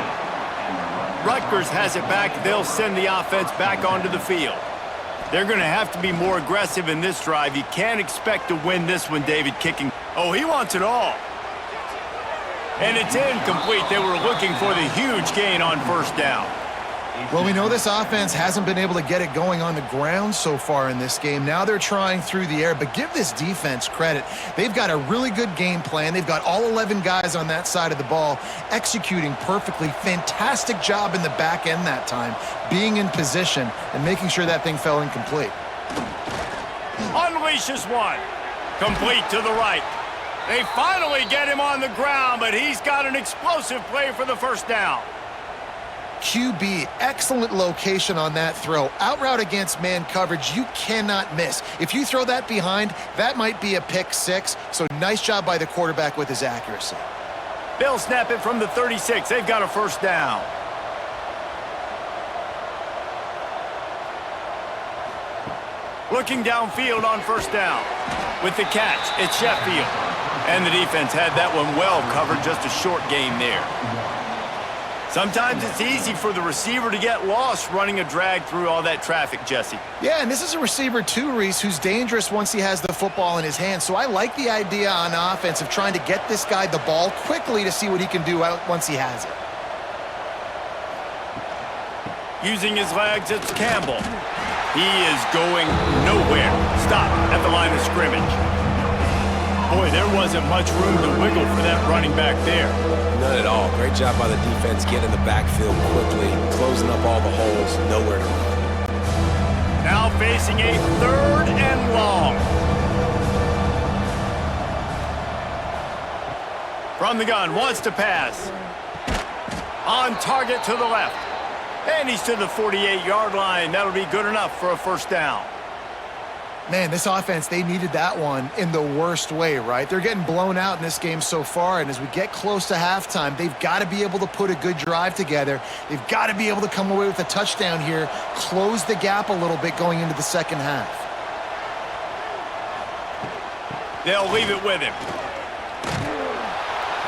Rutgers has it back. They'll send the offense back onto the field. They're going to have to be more aggressive in this drive. You can't expect to win this one, David, kicking. Oh, he wants it all. And it's incomplete. They were looking for the huge gain on first down. Well, we know this offense hasn't been able to get it going on the ground so far in this game. Now they're trying through the air, but give this defense credit. They've got a really good game plan. They've got all 11 guys on that side of the ball executing perfectly. Fantastic job in the back end that time, being in position and making sure that thing fell incomplete. Unleashes one. Complete to the right. They finally get him on the ground, but he's got an explosive play for the first down. QB, excellent location on that throw. Out route against man coverage, you cannot miss. If you throw that behind, that might be a pick 6. So nice job by the quarterback with his accuracy. They'll snap it from the 36. They've got a first down. Looking downfield on first down. With the catch, it's Sheffield. And the defense had that one well covered, just a short game there. Sometimes it's easy for the receiver to get lost running a drag through all that traffic, Jesse. Yeah, and this is a receiver too, Reese, who's dangerous once he has the football in his hands. So I like the idea on offense of trying to get this guy the ball quickly to see what he can do out once he has it. Using his legs, it's Campbell. He is going nowhere. Stop at the line of scrimmage. Boy, there wasn't much room to wiggle for that running back there. None at all. Great job by the defense getting in the backfield quickly, closing up all the holes, nowhere to run. Now facing a 3rd and long. From the gun, wants to pass. On target to the left. And he's to the 48-yard line. That'll be good enough for a first down. Man, this offense, they needed that one in the worst way, right? They're getting blown out in this game so far, and as we get close to halftime, they've got to be able to put a good drive together. They've got to be able to come away with a touchdown here, close the gap a little bit going into the second half. They'll leave it with him.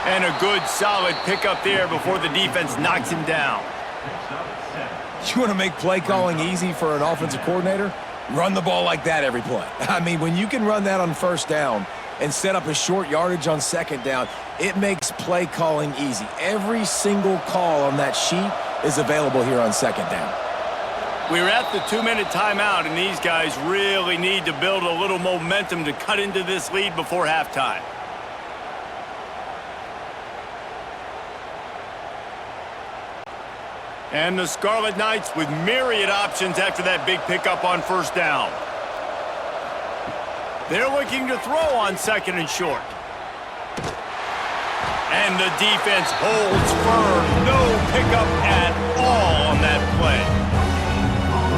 And a good, solid pickup there before the defense knocks him down. You want to make play calling easy for an offensive coordinator? Run the ball like that every play. I mean, when you can run that on first down and set up a short yardage on second down, it makes play calling easy. Every single call on that sheet is available here on second down. We're at the 2-minute timeout, and these guys really need to build a little momentum to cut into this lead before halftime. And the Scarlet Knights with myriad options after that big pickup on first down. They're looking to throw on second and short. And the defense holds firm. No pickup at all on that play.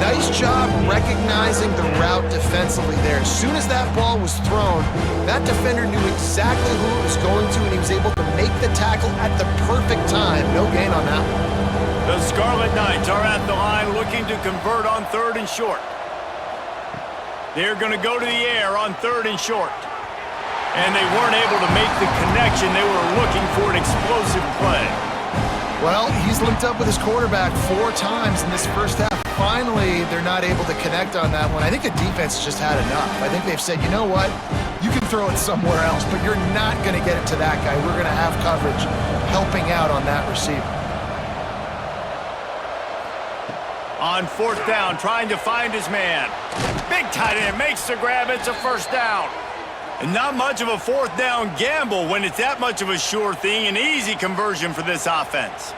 Nice job recognizing the route defensively there. As soon as that ball was thrown, that defender knew exactly who it was going to, and he was able to make the tackle at the perfect time. No gain on that one. The Scarlet Knights are at the line looking to convert on third and short. They're going to go to the air on third and short. And they weren't able to make the connection. They were looking for an explosive play. Well, he's linked up with his quarterback 4 times in this first half. Finally, they're not able to connect on that one. I think the defense just had enough. I think they've said, you know what? You can throw it somewhere else, but you're not going to get it to that guy. We're going to have coverage helping out on that receiver. On fourth down, trying to find his man. Big tight end makes the grab. It's a first down. And not much of a fourth down gamble when it's that much of a sure thing. An easy conversion for this offense.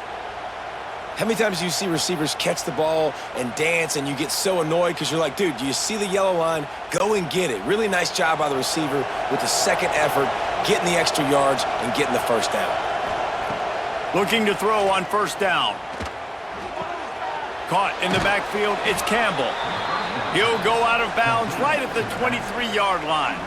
How many times do you see receivers catch the ball and dance and you get so annoyed because you're like, dude, do you see the yellow line? Go and get it. Really nice job by the receiver with the second effort, getting the extra yards and getting the first down. Looking to throw on first down. Caught in the backfield, it's Campbell. He'll go out of bounds right at the 23-yard line.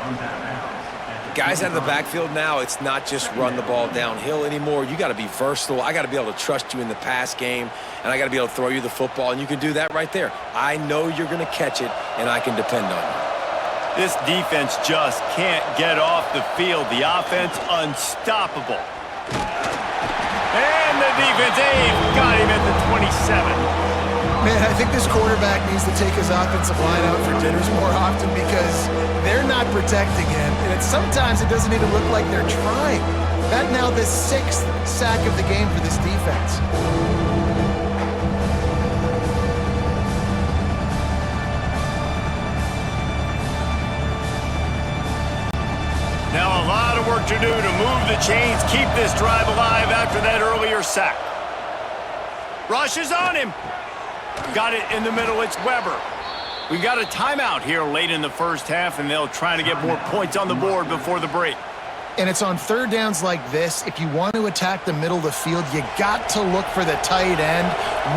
Guys out of the backfield now, it's not just run the ball downhill anymore. You got to be versatile. I got to be able to trust you in the pass game, and I got to be able to throw you the football, and you can do that right there. I know you're going to catch it, and I can depend on you. This defense just can't get off the field. The offense unstoppable. And the defense, got him at the 27. Man, I think this quarterback needs to take his offensive line out for dinners more often because they're not protecting him. And sometimes it doesn't even look like they're trying. That now the 6th sack of the game for this defense. Now a lot of work to do to move the chains, keep this drive alive after that earlier sack. Rush is on him. Got it in the middle, it's Weber. We got a timeout here late in the first half, and they'll try to get more points on the board before the break. And it's on third downs like this. If you want to attack the middle of the field, you got to look for the tight end.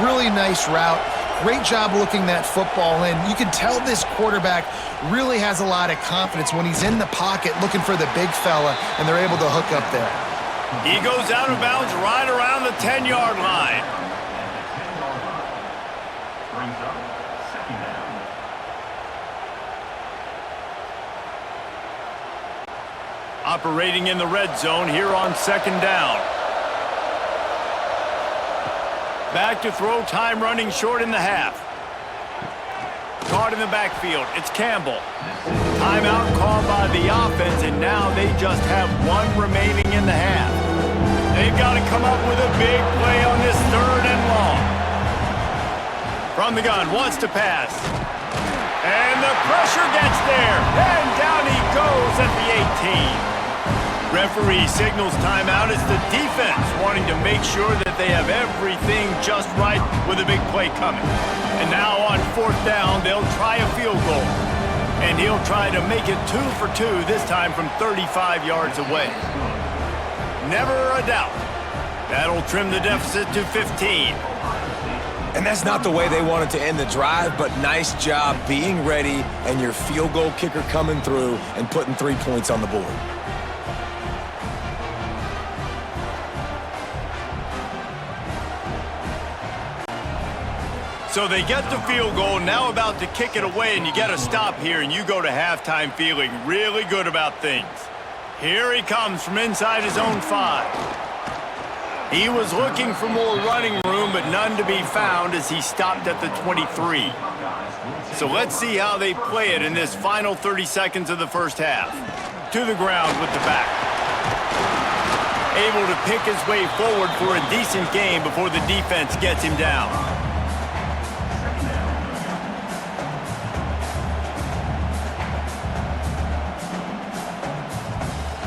Really nice route. Great job looking that football in. You can tell this quarterback really has a lot of confidence when he's in the pocket looking for the big fella, and they're able to hook up there. He goes out of bounds right around the 10-yard line. Operating in the red zone here on second down. Back to throw, time running short in the half. Caught in the backfield, it's Campbell. Timeout called by the offense, and now they just have one remaining in the half. They've got to come up with a big play on this third and long. From the gun, wants to pass. And the pressure gets there, and down he goes at the 18. Referee signals timeout. It's the defense wanting to make sure that they have everything just right with a big play coming. And now on fourth down, they'll try a field goal. And he'll try to make it 2 for 2, this time from 35 yards away. Never a doubt. That'll trim the deficit to 15. And that's not the way they wanted to end the drive, but nice job being ready and your field goal kicker coming through and putting 3 points on the board. So they get the field goal, now about to kick it away, and you get a stop here, and you go to halftime feeling really good about things. Here he comes from inside his own 5. He was looking for more running room, but none to be found as he stopped at the 23. So let's see how they play it in this final 30 seconds of the first half. To the ground with the back. Able to pick his way forward for a decent game before the defense gets him down.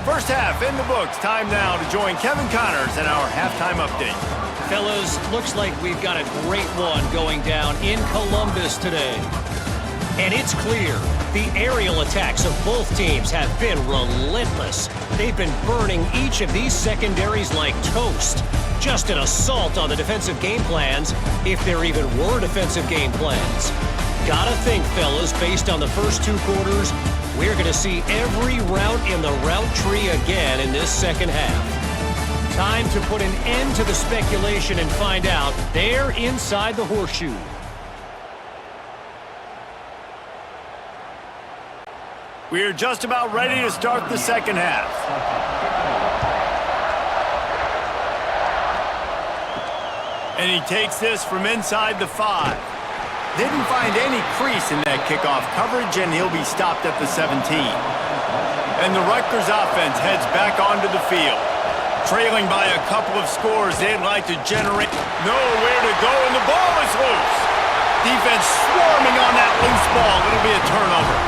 First half in the books. Time now to join Kevin Connors in our halftime update. Fellas, looks like we've got a great one going down in Columbus today. And it's clear, the aerial attacks of both teams have been relentless. They've been burning each of these secondaries like toast. Just an assault on the defensive game plans, if there even were defensive game plans. Gotta think, fellas, based on the first 2 quarters, we're going to see every route in the route tree again in this second half. Time to put an end to the speculation and find out. They're inside the horseshoe. We're just about ready to start the second half. And he takes this from inside the 5. Didn't find any crease in that kickoff coverage, and he'll be stopped at the 17. And the Rutgers offense heads back onto the field. Trailing by a couple of scores, they'd like to generate nowhere to go, and the ball is loose. Defense swarming on that loose ball. It'll be a turnover.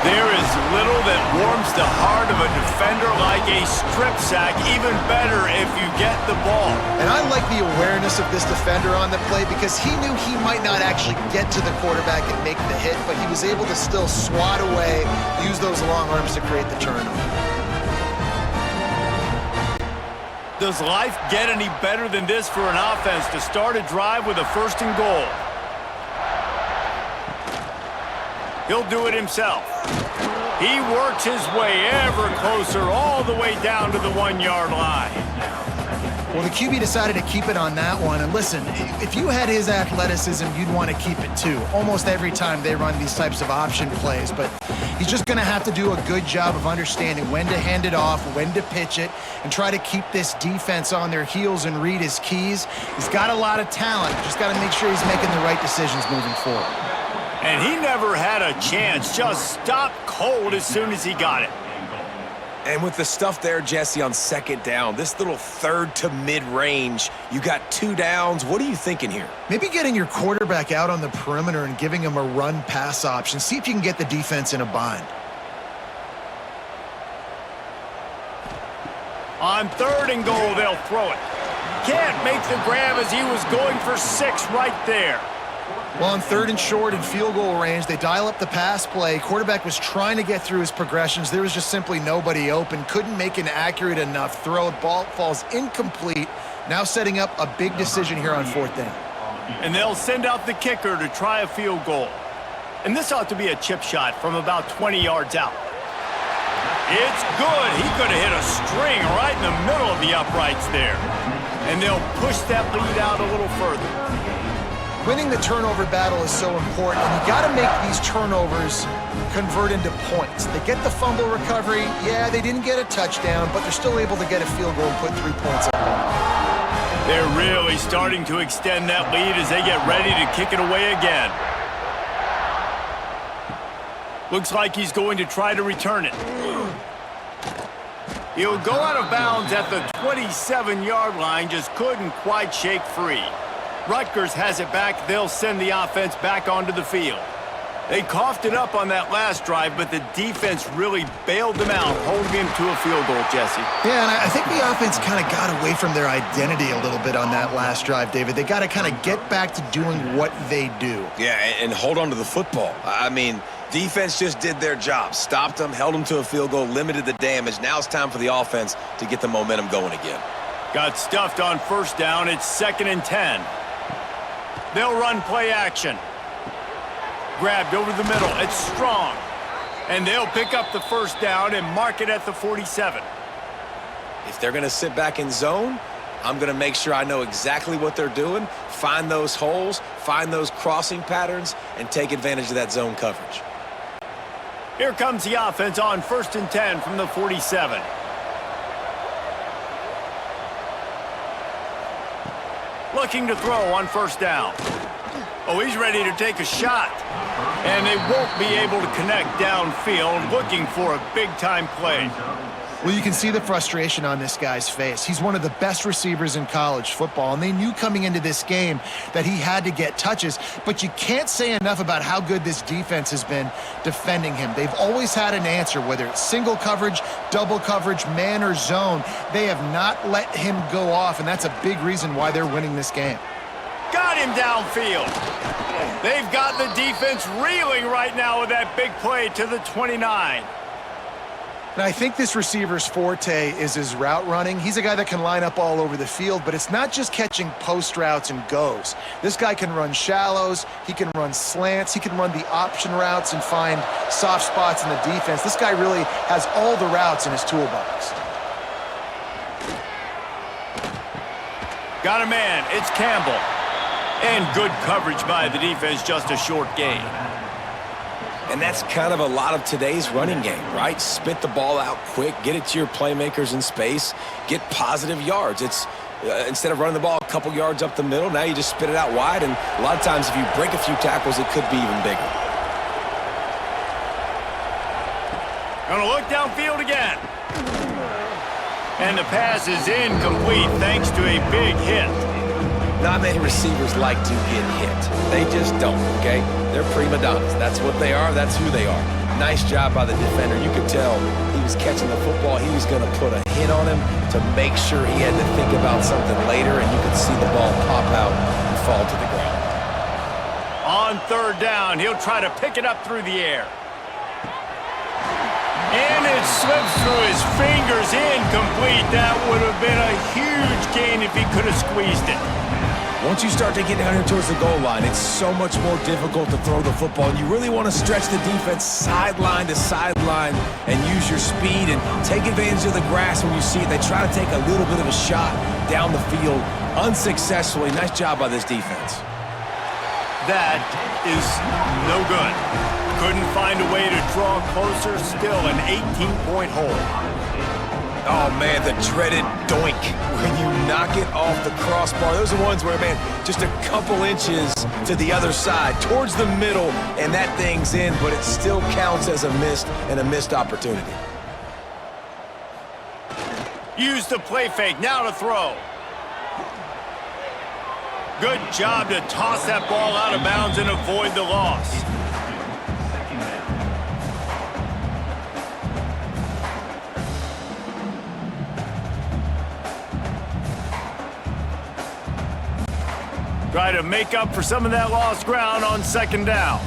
There is little that warms the heart of a defender like a strip sack, even better if you get the ball. And I like the awareness of this defender on the play because he knew he might not actually get to the quarterback and make the hit, but he was able to still swat away, use those long arms to create the turnover. Does life get any better than this for an offense to start a drive with a 1st and goal? He'll do it himself. He works his way ever closer all the way down to the 1-yard line. Well, the QB decided to keep it on that one. And listen, if you had his athleticism, you'd want to keep it too. Almost every time they run these types of option plays. But he's just going to have to do a good job of understanding when to hand it off, when to pitch it, and try to keep this defense on their heels and read his keys. He's got a lot of talent. Just got to make sure he's making the right decisions moving forward. And he never had a chance. Just stopped cold as soon as he got it. And with the stuff there, Jesse, on 2nd down, this little 3rd to mid-range, you got 2 downs. What are you thinking here? Maybe getting your quarterback out on the perimeter and giving him a run-pass option. See if you can get the defense in a bind. On 3rd and goal, they'll throw it. Can't make the grab as he was going for 6 right there. Well, on 3rd and short and field goal range, they dial up the pass play. Quarterback was trying to get through his progressions. There was just simply nobody open. Couldn't make an accurate enough throw. Ball falls incomplete. Now setting up a big decision here on 4th down. And they'll send out the kicker to try a field goal. And this ought to be a chip shot from about 20 yards out. It's good. He could have hit a string right in the middle of the uprights there. And they'll push that lead out a little further. Winning the turnover battle is so important, and you got to make these turnovers convert into points. They get the fumble recovery. Yeah, they didn't get a touchdown, but they're still able to get a field goal and put 3 points up. They're really starting to extend that lead as they get ready to kick it away again. Looks like he's going to try to return it. He'll go out of bounds at the 27-yard line, just couldn't quite shake free. Rutgers has it back. They'll send the offense back onto the field. They coughed it up on that last drive, but the defense really bailed them out, holding him to a field goal, Jesse. Yeah, and I think the offense kind of got away from their identity a little bit on that last drive, David. They got to kind of get back to doing what they do. Yeah, and hold on to the football. I mean, defense just did their job. Stopped them, held them to a field goal, limited the damage. Now it's time for the offense to get the momentum going again. Got stuffed on 1st down. It's 2nd and 10. They'll run play action. Grabbed over the middle. It's strong. And they'll pick up the 1st down and mark it at the 47. If they're going to sit back in zone, I'm going to make sure I know exactly what they're doing, find those holes, find those crossing patterns, and take advantage of that zone coverage. Here comes the offense on 1st and 10 from the 47. Looking to throw on 1st down. Oh, he's ready to take a shot. And they won't be able to connect downfield, looking for a big-time play. Well, you can see the frustration on this guy's face. He's one of the best receivers in college football, and they knew coming into this game that he had to get touches, but you can't say enough about how good this defense has been defending him. They've always had an answer, whether it's single coverage, double coverage, man or zone. They have not let him go off, and that's a big reason why they're winning this game. Got him downfield. They've got the defense reeling right now with that big play to the 29. And I think this receiver's forte is his route running. He's a guy that can line up all over the field, but it's not just catching post routes and goes. This guy can run shallows, he can run slants, he can run the option routes and find soft spots in the defense. This guy really has all the routes in his toolbox. Got a man, it's Campbell. And good coverage by the defense, just a short gain. And that's kind of a lot of today's running game, right? Spit the ball out quick, get it to your playmakers in space, get positive yards. It's instead of running the ball a couple yards up the middle, now you just spit it out wide, and a lot of times if you break a few tackles, it could be even bigger. Gonna look downfield again. And the pass is incomplete thanks to a big hit. Not many receivers like to get hit. They just don't, okay? They're prima donnas. That's what they are. That's who they are. Nice job by the defender. You could tell he was catching the football. He was going to put a hit on him to make sure he had to think about something later, and you could see the ball pop out and fall to the ground. On 3rd down, he'll try to pick it up through the air. And it slips through his fingers, incomplete. That would have been a huge gain if he could have squeezed it. Once you start to get down here towards the goal line, it's so much more difficult to throw the football, and you really want to stretch the defense sideline to sideline and use your speed and take advantage of the grass when you see it. They try to take a little bit of a shot down the field unsuccessfully. Nice job by this defense. That is no good. Couldn't find a way to draw closer. Still an 18-point hole. Oh, man, the dreaded doink when you knock it off the crossbar. Those are ones where, man, just a couple inches to the other side, towards the middle, and that thing's in, but it still counts as a missed opportunity. Use the play fake, now to throw. Good job to toss that ball out of bounds and avoid the loss. Try to make up for some of that lost ground on 2nd down.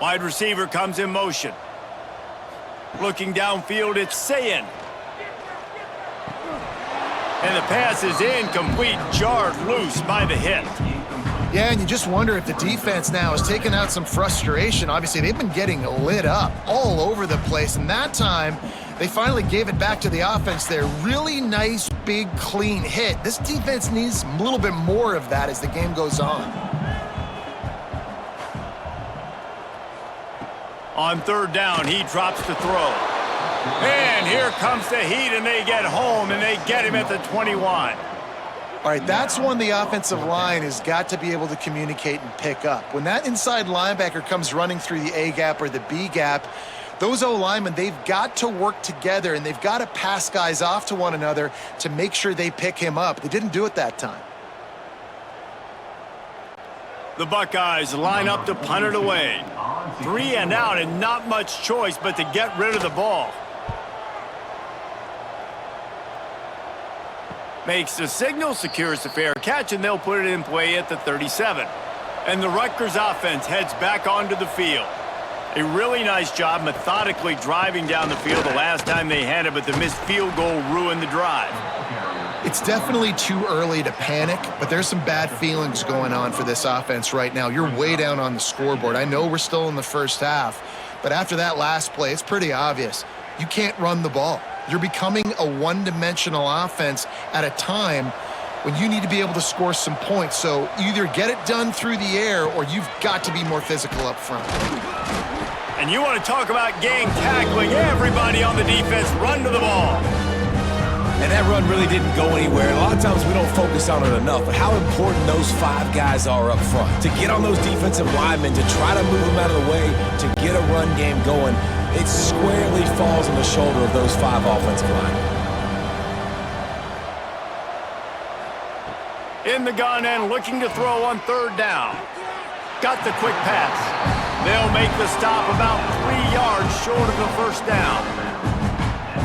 Wide receiver comes in motion. Looking downfield, it's Sayin. And the pass is incomplete, jarred loose by the hit. Yeah, and you just wonder if the defense now is taking out some frustration. Obviously, they've been getting lit up all over the place, and that time they finally gave it back to the offense there. Really nice, big, clean hit. This defense needs a little bit more of that as the game goes on. On 3rd down, he drops to throw. And here comes the heat, and they get home, and they get him at the 21. All right, that's one the offensive line has got to be able to communicate and pick up. When that inside linebacker comes running through the A gap or the B gap, those O-linemen, they've got to work together, and they've got to pass guys off to one another to make sure they pick him up. They didn't do it that time. The Buckeyes line up to punt it away. 3 and out, and not much choice but to get rid of the ball. Makes the signal, secures the fair catch, and they'll put it in play at the 37. And the Rutgers offense heads back onto the field. A really nice job methodically driving down the field the last time they had it, but the missed field goal ruined the drive. It's definitely too early to panic, but there's some bad feelings going on for this offense right now. You're way down on the scoreboard. I know we're still in the first half, but after that last play, it's pretty obvious. You can't run the ball. You're becoming a one-dimensional offense at a time when you need to be able to score some points. So either get it done through the air or you've got to be more physical up front. And you want to talk about gang tackling. Everybody on the defense run to the ball. And that run really didn't go anywhere. A lot of times we don't focus on it enough, but how important those 5 guys are up front. To get on those defensive linemen, to try to move them out of the way, to get a run game going, it squarely falls on the shoulder of those 5 offensive linemen. In the gun and looking to throw on 3rd down. Got the quick pass. They'll make the stop about 3 yards short of the 1st down.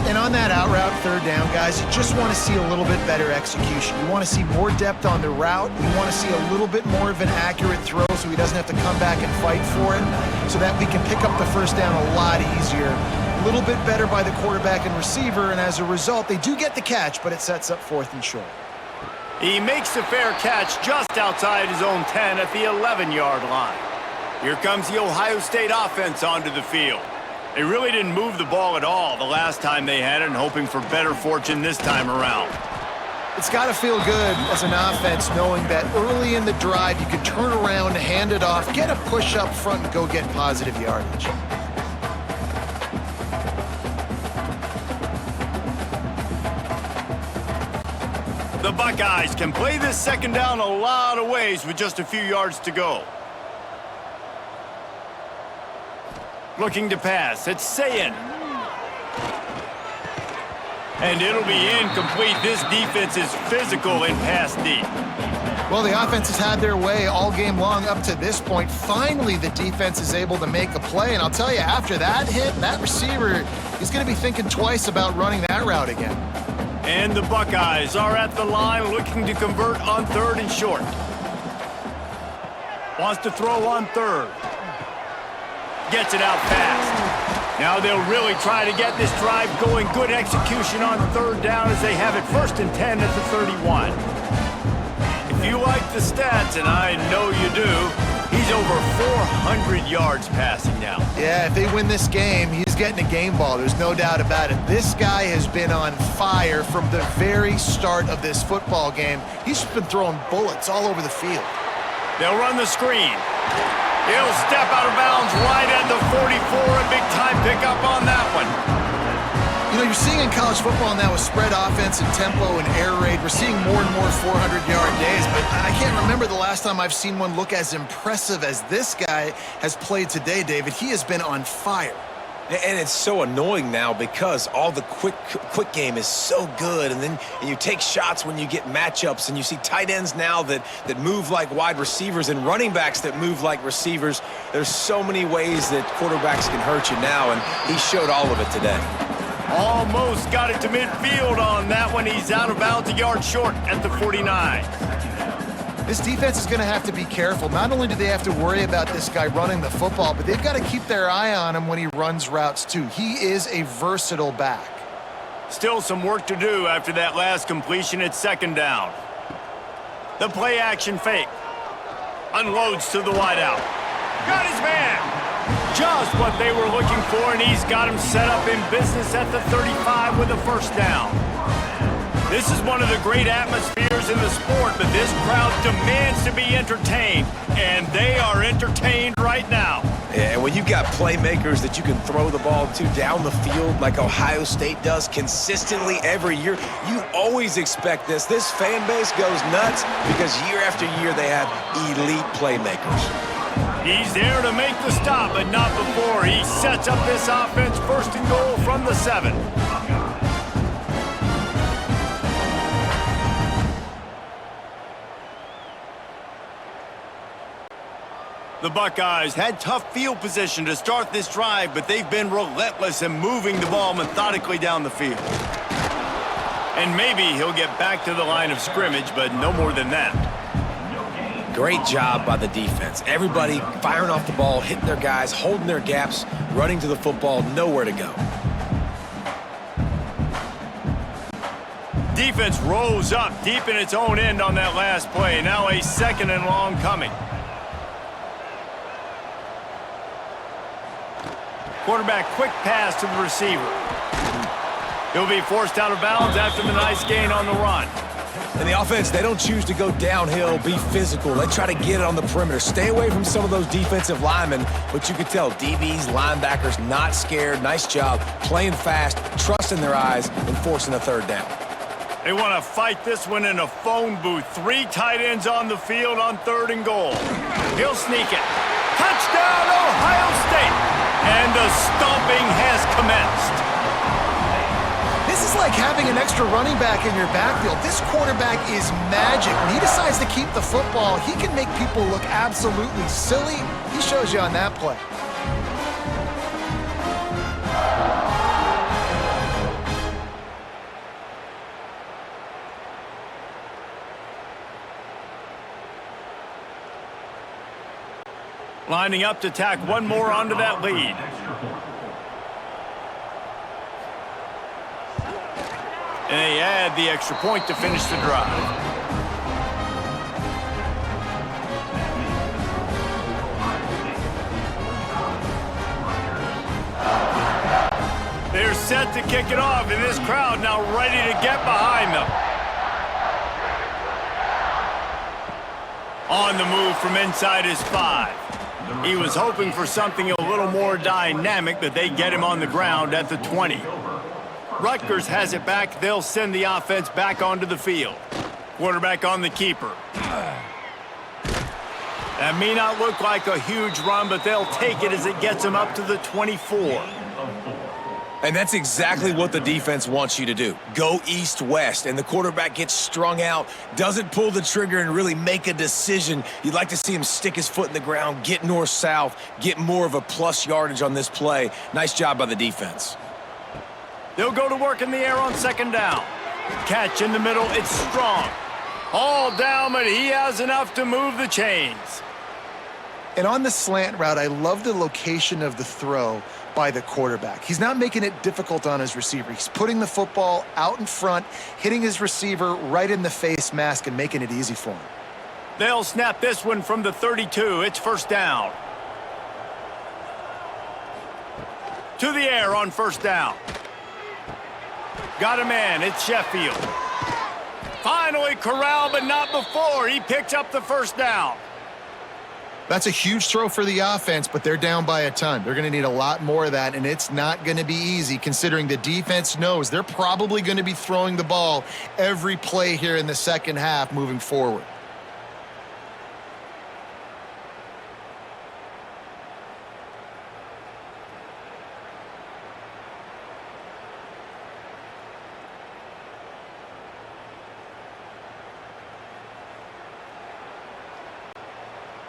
And on that out route, 3rd down, guys, you just want to see a little bit better execution. You want to see more depth on the route. You want to see a little bit more of an accurate throw so he doesn't have to come back and fight for it, so that we can pick up the 1st down a lot easier. A little bit better by the quarterback and receiver, and as a result, they do get the catch, but it sets up 4th and short. He makes the fair catch just outside his own 10 at the 11-yard line. Here comes the Ohio State offense onto the field. They really didn't move the ball at all the last time they had it, and hoping for better fortune this time around. It's got to feel good as an offense knowing that early in the drive you can turn around, hand it off, get a push up front, and go get positive yardage. The Buckeyes can play this 2nd down a lot of ways with just a few yards to go. Looking to pass. It's Sayin. And it'll be incomplete. This defense is physical in pass deep. Well, the offense has had their way all game long up to this point. Finally, the defense is able to make a play. And I'll tell you, after that hit, that receiver is going to be thinking twice about running that route again. And the Buckeyes are at the line looking to convert on 3rd and short. Wants to throw on 3rd. Gets it out fast. Now they'll really try to get this drive going. Good execution on 3rd down as they have it 1st and 10 at the 31. If you like the stats, and I know you do, he's over 400 yards passing now. Yeah, if they win this game, he's getting a game ball. There's no doubt about it. This guy has been on fire from the very start of this football game. He's been throwing bullets all over the field. They'll run the screen. He'll step out of bounds right at the 44, a big-time pickup on that one. You know, you're seeing in college football now with spread offense and tempo and air raid, we're seeing more and more 400-yard days, but I can't remember the last time I've seen one look as impressive as this guy has played today, David. He has been on fire. And it's so annoying now because all the quick game is so good, and you take shots when you get matchups, and you see tight ends now that move like wide receivers and running backs that move like receivers. There's so many ways that quarterbacks can hurt you now, and he showed all of it today. Almost got it to midfield on that one. He's out of bounds a yard short at the 49. This defense is going to have to be careful. Not only do they have to worry about this guy running the football, but they've got to keep their eye on him when he runs routes too. He is a versatile back. Still some work to do after that last completion at 2nd down. The play action fake. Unloads to the wideout. Got his man. Just what they were looking for, and he's got him set up in business at the 35 with a 1st down. This is one of the great atmospheres in the sport, but this crowd demands to be entertained, and they are entertained right now. Yeah, and when you've got playmakers that you can throw the ball to down the field like Ohio State does consistently every year, you always expect this. This fan base goes nuts because year after year they have elite playmakers. He's there to make the stop, but not before. He sets up this offense 1st and goal from the 7. The Buckeyes had tough field position to start this drive, but they've been relentless in moving the ball methodically down the field. And maybe he'll get back to the line of scrimmage, but no more than that. Great job by the defense. Everybody firing off the ball, hitting their guys, holding their gaps, running to the football, nowhere to go. Defense rose up deep in its own end on that last play. Now a 2nd and long coming. Quarterback quick pass to the receiver. He'll be forced out of bounds after the nice gain on the run. And the offense, they don't choose to go downhill, be physical. They try to get it on the perimeter. Stay away from some of those defensive linemen, but you can tell DBs, linebackers, not scared. Nice job playing fast, trusting their eyes, and forcing a third down. They want to fight this one in a phone booth. 3 tight ends on the field on 3rd and goal. He'll sneak it. Touchdown, Ohio State! And the stomping has commenced. This is like having an extra running back in your backfield. This quarterback is magic. When he decides to keep the football, he can make people look absolutely silly. He shows you on that play. Lining up to tack one more onto that lead. And they add the extra point to finish the drive. They're set to kick it off, and this crowd now ready to get behind them. On the move from inside his 5. He was hoping for something a little more dynamic, but they get him on the ground at the 20. Rutgers has it back. They'll send the offense back onto the field. Quarterback on the keeper. That may not look like a huge run, but they'll take it as it gets them up to the 24. And that's exactly what the defense wants you to do. Go east-west, and the quarterback gets strung out, doesn't pull the trigger and really make a decision. You'd like to see him stick his foot in the ground, get north-south, get more of a plus yardage on this play. Nice job by the defense. They'll go to work in the air on 2nd down. Catch in the middle, it's strong. All down, but he has enough to move the chains. And on the slant route, I love the location of the throw by the quarterback. He's not making it difficult on his receiver. He's putting the football out in front, hitting his receiver right in the face mask and making it easy for him. They'll snap this one from the 32. It's 1st down. To the air on 1st down. Got a man. It's Sheffield. Finally corralled, but not before. He picks up the 1st down. That's a huge throw for the offense, but they're down by a ton. They're going to need a lot more of that, and it's not going to be easy considering the defense knows they're probably going to be throwing the ball every play here in the second half moving forward.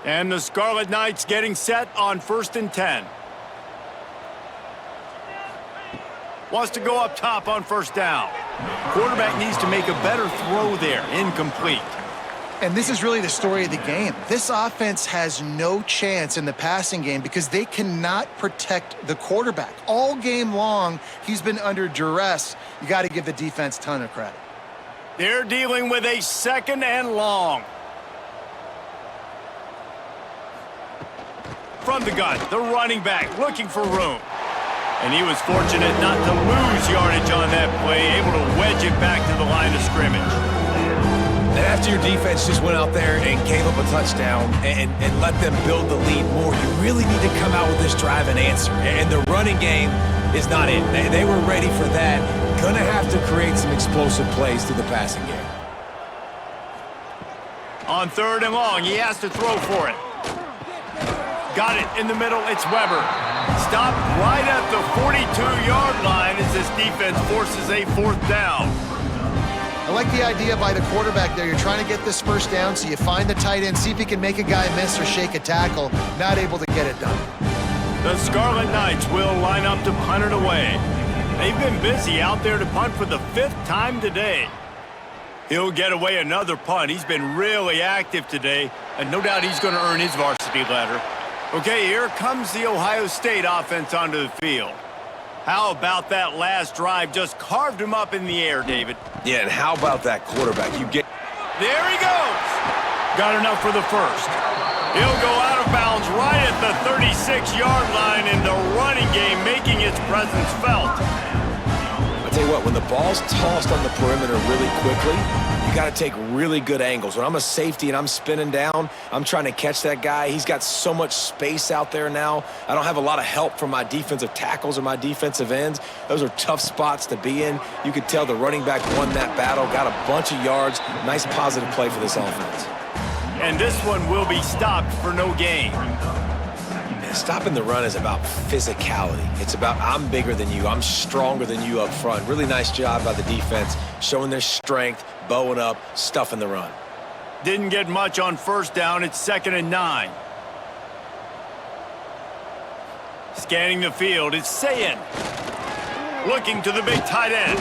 And the Scarlet Knights getting set on 1st and 10. Wants to go up top on 1st down. Quarterback needs to make a better throw there. Incomplete. And this is really the story of the game. This offense has no chance in the passing game because they cannot protect the quarterback. All game long, he's been under duress. You got to give the defense a ton of credit. They're dealing with a 2nd and long. From the gun, the running back looking for room. And he was fortunate not to lose yardage on that play, able to wedge it back to the line of scrimmage. And after your defense just went out there and gave up a touchdown and let them build the lead more, you really need to come out with this drive and answer. And the running game is not it. They were ready for that. Gonna have to create some explosive plays through the passing game. On 3rd and long, he has to throw for it. Got it in the middle, it's Weber. Stopped right at the 42-yard line as this defense forces a 4th down. I like the idea by the quarterback there. You're trying to get this 1st down, so you find the tight end, see if he can make a guy miss or shake a tackle. Not able to get it done. The Scarlet Knights will line up to punt it away. They've been busy out there to punt for the 5th time today. He'll get away another punt. He's been really active today, and no doubt he's going to earn his varsity letter. Okay, here comes the Ohio State offense onto the field. How about that last drive? Just carved him up in the air, David. Yeah, and how about that quarterback? There he goes. Got enough for the 1st. He'll go out of bounds right at the 36-yard line in the running game, making its presence felt. A tell you what, when the ball's tossed on the perimeter really quickly, you got to take really good angles. When I'm a safety and I'm spinning down, I'm trying to catch that guy. He's got so much space out there now. I don't have a lot of help from my defensive tackles or my defensive ends. Those are tough spots to be in. You could tell the running back won that battle, got a bunch of yards. Nice positive play for this offense. And this one will be stopped for no gain. Stopping the run is about physicality. It's about I'm bigger than you. I'm stronger than you up front. Really nice job by the defense, showing their strength, bowing up, stuffing the run. Didn't get much on first down. It's 2nd and 9. Scanning the field, it's Sayin. Looking to the big tight end.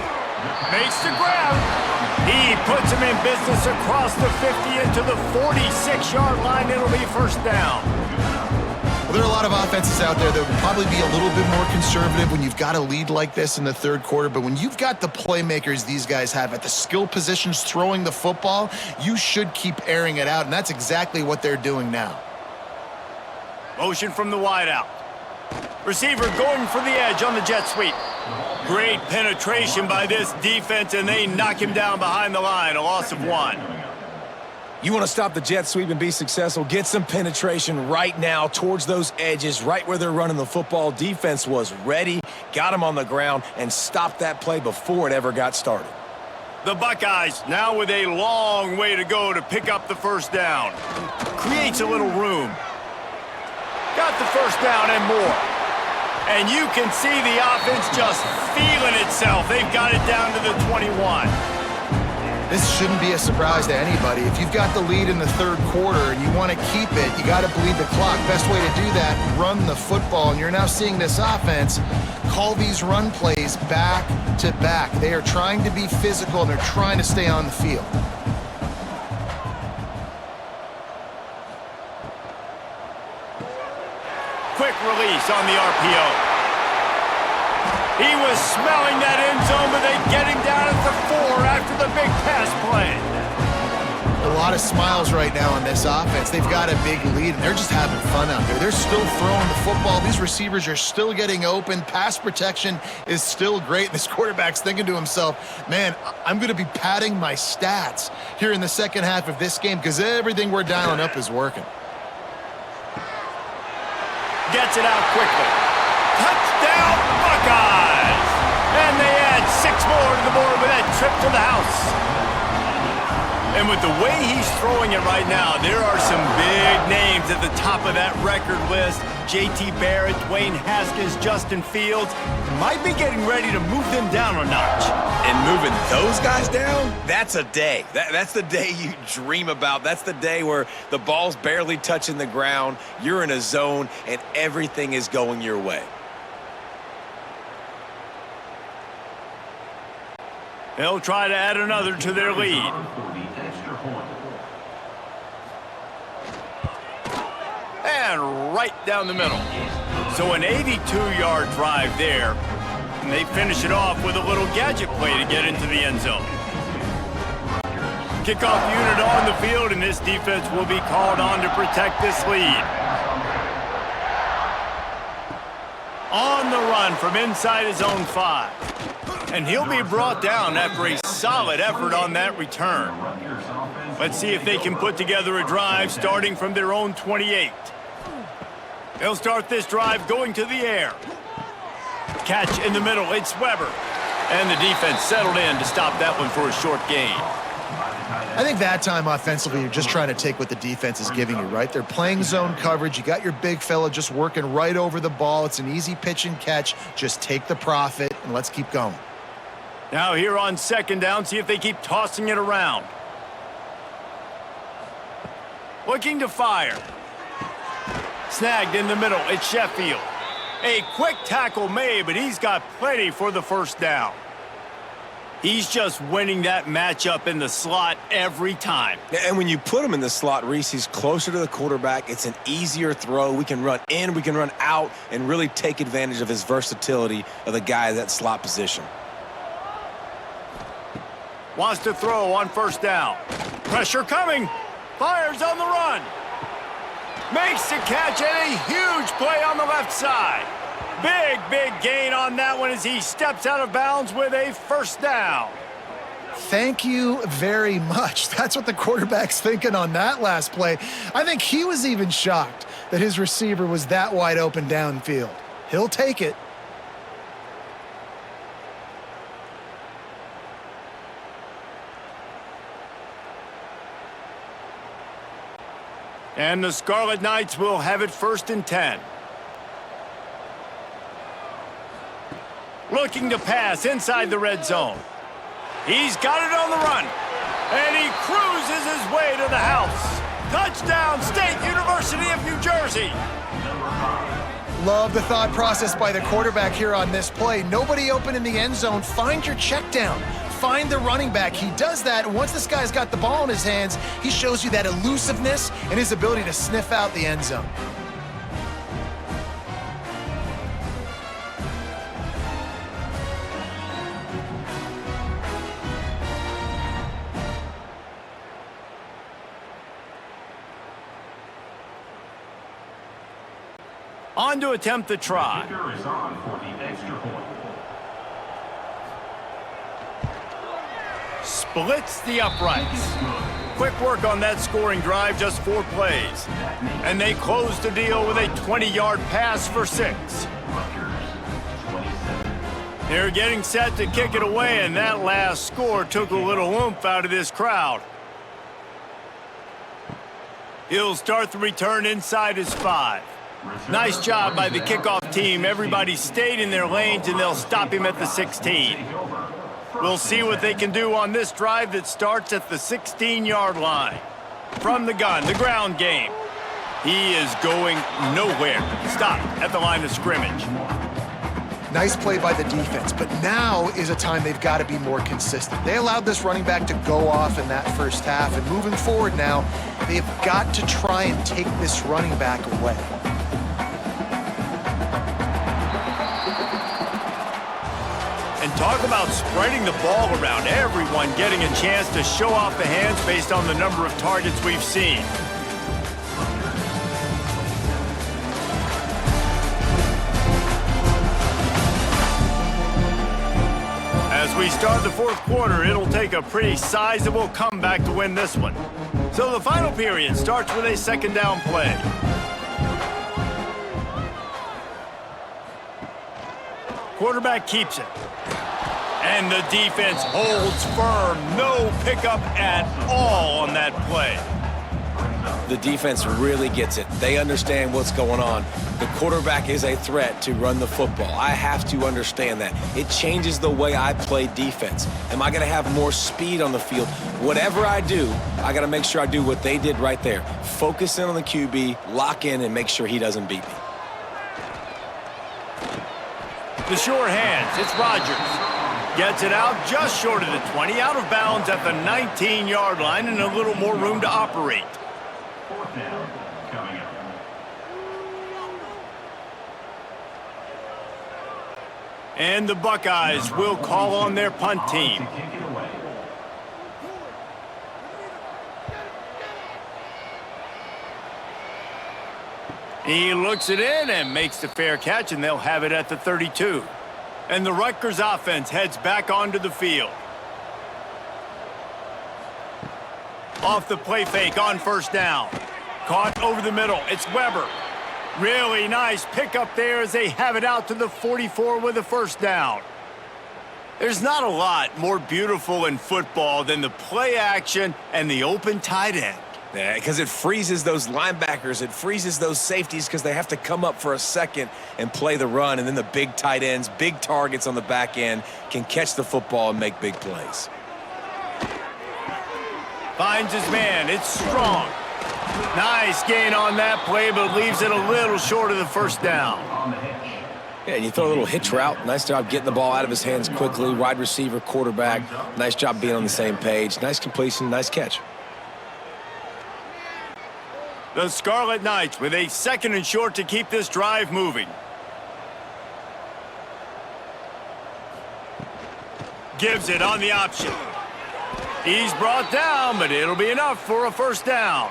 Makes the grab. He puts him in business across the 50 into the 46-yard line. It'll be first down. Well, there are a lot of offenses out there that would probably be a little bit more conservative when you've got a lead like this in the third quarter. But when you've got the playmakers these guys have at the skill positions throwing the football, you should keep airing it out. And that's exactly what they're doing now. Motion from the wideout. Receiver going for the edge on the jet sweep. Great penetration by this defense, and they knock him down behind the line. A loss of 1. You want to stop the jet sweep and be successful, get some penetration right now towards those edges, right where they're running the football. Defense was ready, got him on the ground, and stopped that play before it ever got started. The Buckeyes now with a long way to go to pick up the first down. Creates a little room. Got the first down and more. And you can see the offense just feeling itself. They've got it down to the 21. This shouldn't be a surprise to anybody. If you've got the lead in the third quarter and you want to keep it, you got to bleed the clock. Best way to do that, run the football. And you're now seeing this offense call these run plays back to back. They are trying to be physical, and they're trying to stay on the field. Quick release on the RPO. He was smelling that end zone, but they get him down at the 4 after the big pass play. A lot of smiles right now on this offense. They've got a big lead, and they're just having fun out there. They're still throwing the football. These receivers are still getting open. Pass protection is still great. This quarterback's thinking to himself, man, I'm going to be padding my stats here in the second half of this game because everything we're dialing up is working. Gets it out quickly. Touchdown, Buckeyes! And they add 6 more to the board with that trip to the house. And with the way he's throwing it right now, there are some big names at the top of that record list. J.T. Barrett, Dwayne Haskins, Justin Fields might be getting ready to move them down a notch. And moving those guys down, that's a day. That's the day you dream about. That's the day where the ball's barely touching the ground, you're in a zone, and everything is going your way. They'll try to add another to their lead. And right down the middle. So an 82-yard drive there. And they finish it off with a little gadget play to get into the end zone. Kickoff unit on the field, and this defense will be called on to protect this lead. On the run from inside his own 5. And he'll be brought down after a solid effort on that return. Let's see if they can put together a drive starting from their own 28. They'll start this drive going to the air. Catch in the middle, it's Weber. And the defense settled in to stop that one for a short gain. I think that time offensively, you're just trying to take what the defense is giving you, right? They're playing zone coverage. You got your big fella just working right over the ball. It's an easy pitch and catch. Just take the profit, and let's keep going. Now here on second down, see if they keep tossing it around. Looking to fire. Snagged in the middle, it's Sheffield. A quick tackle made, but he's got plenty for the first down. He's just winning that matchup in the slot every time. And when you put him in the slot, Reese, he's closer to the quarterback. It's an easier throw. We can run in, we can run out, and really take advantage of his versatility of the guy at that slot position. Wants to throw on first down. Pressure coming. Fires on the run. Makes the catch and a huge play on the left side. Big gain on that one as he steps out of bounds with a first down. Thank you very much. That's what the quarterback's thinking on that last play. I think he was even shocked that his receiver was that wide open downfield. He'll take it. And the Scarlet Knights will have it 1st and 10. Looking to pass inside the red zone. He's got it on the run. And he cruises his way to the house. Touchdown, State University of New Jersey. Love the thought process by the quarterback here on this play. Nobody open in the end zone. Find your check down. Find the running back. He does that, and once this guy's got the ball in his hands, he shows you that elusiveness and his ability to sniff out the end zone. On to attempt the try. Is on for the extra point. Splits the uprights. Quick work on that scoring drive, just 4 plays. And they close the deal with a 20-yard pass for 6. They're getting set to kick it away, and that last score took a little oomph out of this crowd. He'll start the return inside his 5. Nice job by the kickoff team. Everybody stayed in their lanes, and they'll stop him at the 16. We'll see what they can do on this drive that starts at the 16-yard line. From the gun, the ground game. He is going nowhere. Stop at the line of scrimmage. Nice play by the defense, but now is a time they've got to be more consistent. They allowed this running back to go off in that first half, and moving forward now, they've got to try and take this running back away. And talk about spreading the ball around. Everyone getting a chance to show off the hands based on the number of targets we've seen. As we start the 4th quarter, it'll take a pretty sizable comeback to win this one. So the final period starts with a 2nd down play. Quarterback keeps it. And the defense holds firm. No pickup at all on that play. The defense really gets it. They understand what's going on. The quarterback is a threat to run the football. I have to understand that. It changes the way I play defense. Am I going to have more speed on the field? Whatever I do, I got to make sure I do what they did right there. Focus in on the QB, lock in, and make sure he doesn't beat me. The sure hands, it's Rutgers. Gets it out just short of the 20, out of bounds at the 19-yard line, and a little more room to operate. 4th down coming up. And the Buckeyes will call on their punt team. To kick it away. He looks it in and makes the fair catch, and they'll have it at the 32. And the Rutgers offense heads back onto the field. Off the play fake on 1st down. Caught over the middle. It's Weber. Really nice pickup there as they have it out to the 44 with a 1st down. There's not a lot more beautiful in football than the play action and the open tight end. Yeah, because it freezes those linebackers. It freezes those safeties because they have to come up for a second and play the run. And then the big tight ends, big targets on the back end can catch the football and make big plays. Finds his man. It's Strong. Nice gain on that play, but leaves it a little short of the 1st down. Yeah, you throw a little hitch route. Nice job getting the ball out of his hands quickly. Wide receiver, quarterback. Nice job being on the same page. Nice completion, nice catch. The Scarlet Knights with a 2nd and short to keep this drive moving. Gives it on the option. He's brought down, but it'll be enough for a 1st down.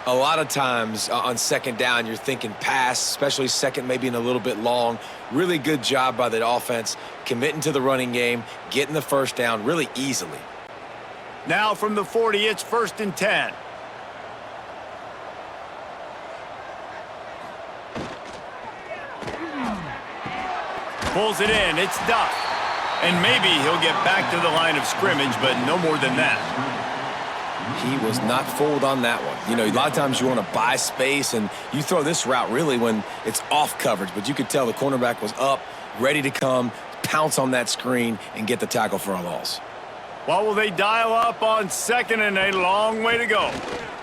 A lot of times on second down, you're thinking pass, especially second, maybe in a little bit long. Really good job by the offense, committing to the running game, getting the first down really easily. Now from the 40, it's 1st and 10. Pulls it in, it's Duck. And maybe he'll get back to the line of scrimmage, but no more than that. He was not fooled on that one. You know, a lot of times you want to buy space, and you throw this route really when it's off coverage. But you could tell the cornerback was up, ready to come, pounce on that screen, and get the tackle for a loss. What will they dial up on 2nd and a long way to go?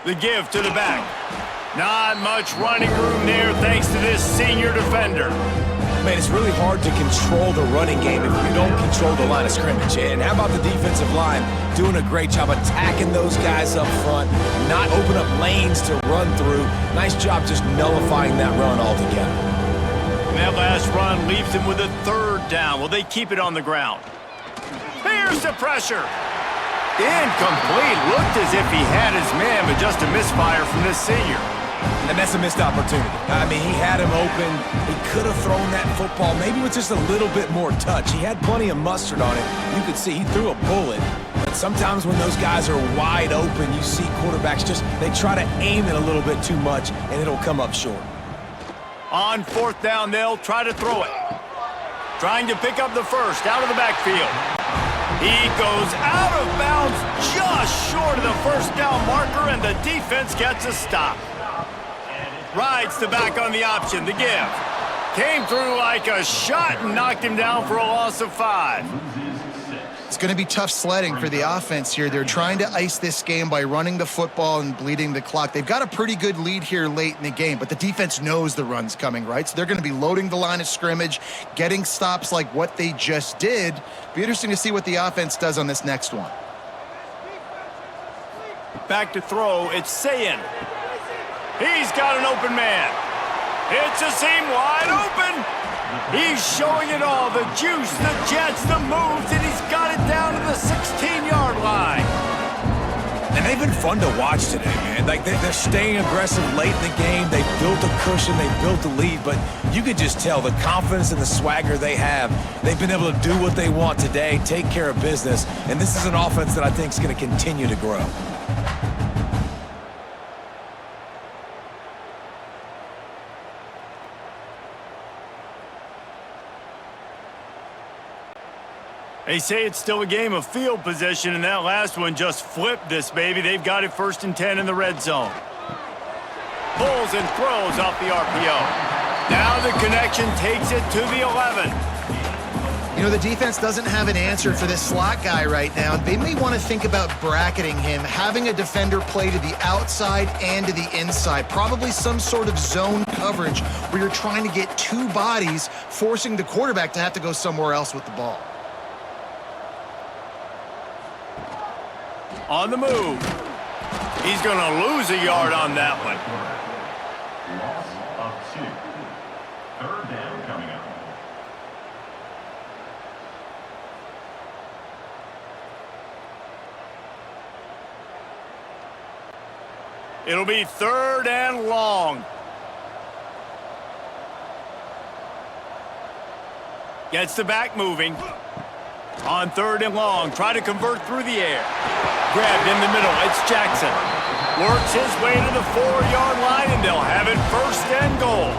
The give to the back. Not much running room there thanks to this senior defender. Man, it's really hard to control the running game if you don't control the line of scrimmage. And how about the defensive line doing a great job attacking those guys up front, not open up lanes to run through. Nice job just nullifying that run altogether. And that last run leaves him with a 3rd down. Will they keep it on the ground? Here's the pressure. Incomplete. Looked as if he had his man, but just a misfire from this senior. And that's a missed opportunity. I mean, he had him open. He could have thrown that football maybe with just a little bit more touch. He had plenty of mustard on it. You could see he threw a bullet. But sometimes when those guys are wide open, you see quarterbacks they try to aim it a little bit too much, and it'll come up short. On 4th down, they'll try to throw it. Trying to pick up the first out of the backfield. He goes out of bounds just short of the 1st down marker, and the defense gets a stop. Rides the back on the option, the give. Came through like a shot and knocked him down for a loss of 5. It's going to be tough sledding for the offense here. They're trying to ice this game by running the football and bleeding the clock. They've got a pretty good lead here late in the game, but the defense knows the run's coming, right? So they're going to be loading the line of scrimmage, getting stops like what they just did. Be interesting to see what the offense does on this next one. Back to throw, it's Sayin. He's got an open man. It's a seam wide open. He's showing it all, the juice, the jets, the moves, and he's got it down to the 16-yard line. And they've been fun to watch today, man. Like, they're staying aggressive late in the game. They've built a cushion. They've built a lead. But you could just tell the confidence and the swagger they have. They've been able to do what they want today, take care of business. And this is an offense that I think is going to continue to grow. They say it's still a game of field position, and that last one just flipped this baby. They've got it 1st and 10 in the red zone. Pulls and throws off the RPO. Now the connection takes it to the 11. You know, the defense doesn't have an answer for this slot guy right now. They may want to think about bracketing him, having a defender play to the outside and to the inside. Probably some sort of zone coverage where you're trying to get 2 bodies, forcing the quarterback to have to go somewhere else with the ball. On the move. He's going to lose a yard on that one. Loss of 2. 3rd down coming up. It'll be 3rd and long. Gets the back moving. On 3rd and long, try to convert through the air. Grabbed in the middle, it's Jackson. Works his way to the 4-yard line, and they'll have it 1st and goal.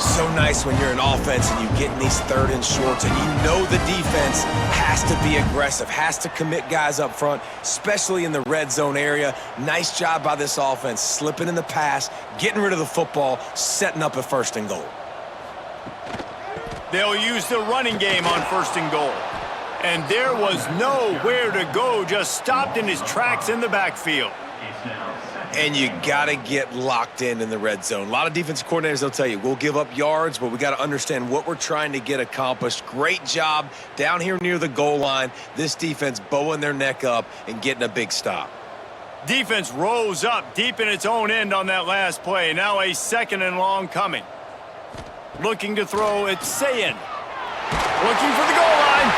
So nice when you're an offense and you get in these 3rd and shorts, and you know the defense has to be aggressive, has to commit guys up front, especially in the red zone area. Nice job by this offense, slipping in the pass, getting rid of the football, setting up a 1st and goal. They'll use the running game on 1st and goal. And there was nowhere to go, just stopped in his tracks in the backfield. And you got to get locked in the red zone. A lot of defensive coordinators, they'll tell you, we'll give up yards, but we got to understand what we're trying to get accomplished. Great job down here near the goal line. This defense bowing their neck up and getting a big stop. Defense rose up deep in its own end on that last play. Now a 2nd and long coming. Looking to throw, it's Sayin. Looking for the goal line.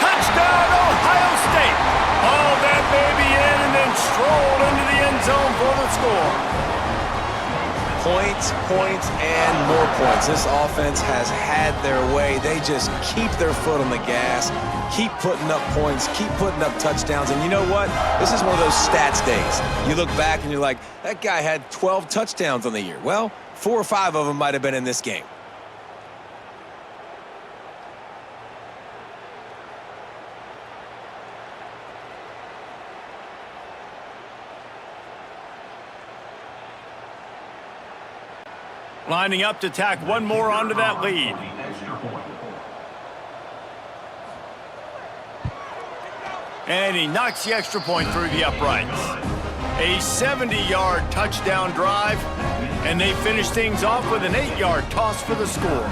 Touchdown, Ohio State. Oh, that baby in and then strolled into the end zone for the score. Points, points, and more points. This offense has had their way. They just keep their foot on the gas, keep putting up points, keep putting up touchdowns. And you know what? This is one of those stats days. You look back and you're like, that guy had 12 touchdowns on the year. Well, 4 or 5 of them might have been in this game. Lining up to tack one more onto that lead. And he knocks the extra point through the uprights. A 70-yard touchdown drive, and they finish things off with an 8-yard toss for the score.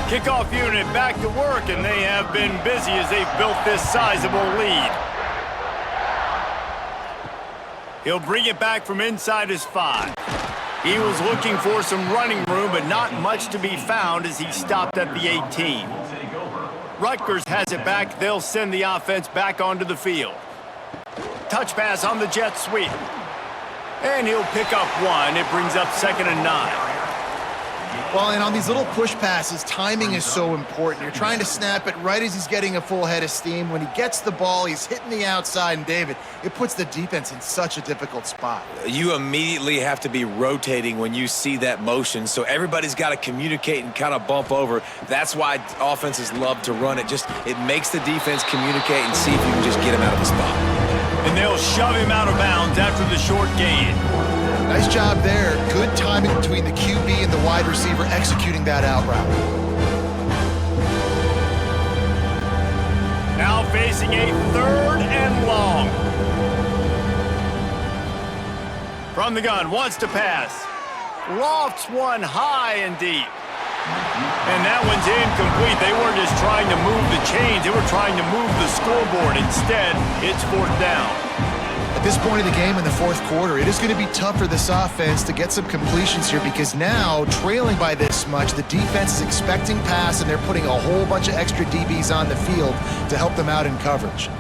Kickoff unit back to work, and they have been busy as they've built this sizable lead. He'll bring it back from inside his 5. He was looking for some running room, but not much to be found as he stopped at the 18. Rutgers has it back. They'll send the offense back onto the field. Touch pass on the jet sweep. And he'll pick up 1. It brings up 2nd and 9. Well, and on these little push passes, timing is so important. You're trying to snap it right as he's getting a full head of steam. When he gets the ball, he's hitting the outside, and David, it puts the defense in such a difficult spot. You immediately have to be rotating when you see that motion, so everybody's got to communicate and kind of bump over. That's why offenses love to run it. It makes the defense communicate and see if you can just get him out of the spot. And they'll shove him out of bounds after the short gain. Nice job there. Good timing between the QB and the wide receiver executing that out route. Now facing a 3rd and long. From the gun, wants to pass. Lofts one high and deep. And that one's incomplete. They weren't just trying to move the chains. They were trying to move the scoreboard. Instead, it's 4th down. At this point of the game in the 4th quarter, it is going to be tough for this offense to get some completions here because now, trailing by this much, the defense is expecting pass and they're putting a whole bunch of extra DBs on the field to help them out in coverage.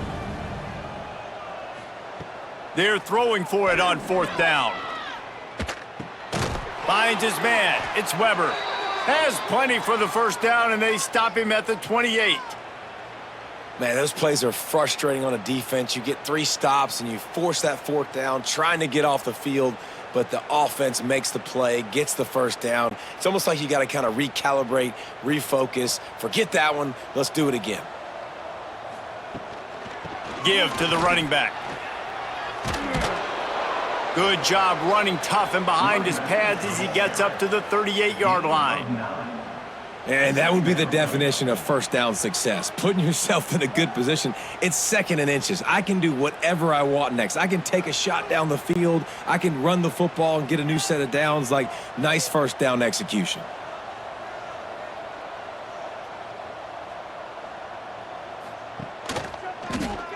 They're throwing for it on 4th down. Finds his man. It's Weber. Has plenty for the 1st down, and they stop him at the 28. Man, those plays are frustrating on a defense. You get 3 stops, and you force that 4th down, trying to get off the field, but the offense makes the play, gets the 1st down. It's almost like you got to kind of recalibrate, refocus. Forget that one. Let's do it again. Give to the running back. Good job running tough and behind his pads as he gets up to the 38-yard line. And that would be the definition of 1st down success, putting yourself in a good position. It's 2nd and inches. I can do whatever I want next. I can take a shot down the field. I can run the football and get a new set of downs. Like, nice 1st down execution.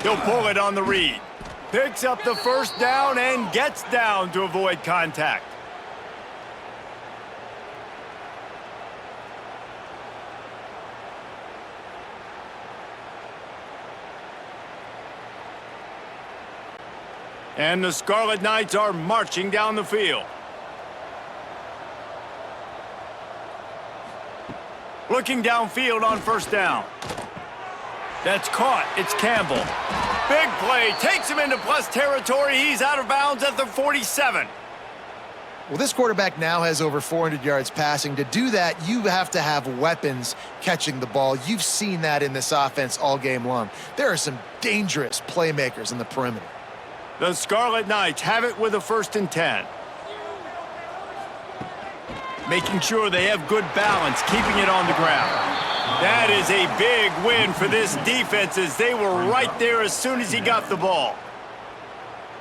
He'll pull it on the read. Picks up the 1st down and gets down to avoid contact. And the Scarlet Knights are marching down the field. Looking downfield on 1st down. That's caught. It's Campbell. Big play. Takes him into plus territory. He's out of bounds at the 47. Well, this quarterback now has over 400 yards passing. To do that, you have to have weapons catching the ball. You've seen that in this offense all game long. There are some dangerous playmakers in the perimeter. The Scarlet Knights have it with a 1st and 10. Making sure they have good balance, keeping it on the ground. That is a big win for this defense as they were right there as soon as he got the ball.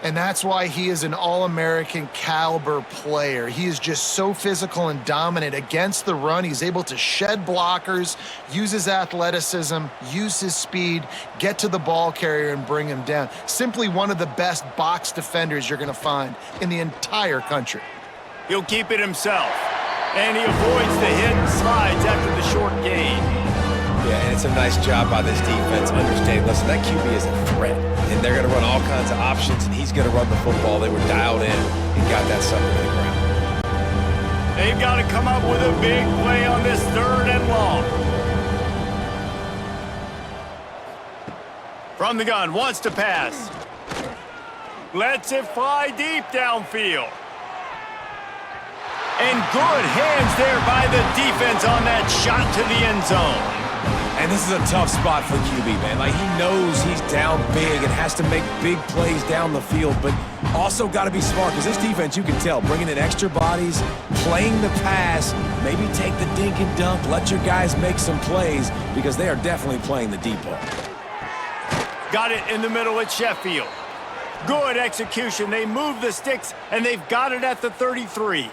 And that's why he is an All-American caliber player. He is just so physical and dominant against the run. He's able to shed blockers, use his athleticism, use his speed, get to the ball carrier and bring him down. Simply one of the best box defenders you're going to find in the entire country. He'll keep it himself. And he avoids the hit and slides after the short gain. Yeah, and it's a nice job by this defense understanding, listen, that QB is a threat, and they're going to run all kinds of options, and he's going to run the football. They were dialed in and got that sucker to the ground. They've got to come up with a big play on this 3rd and long. From the gun, wants to pass. Lets it fly deep downfield. And good hands there by the defense on that shot to the end zone. And this is a tough spot for QB, man. Like, he knows he's down big and has to make big plays down the field, but also got to be smart because this defense, you can tell, bringing in extra bodies, playing the pass, maybe take the dink and dunk, let your guys make some plays because they are definitely playing the deep ball. Got it in the middle at Sheffield. Good execution. They move the sticks, and they've got it at the 33.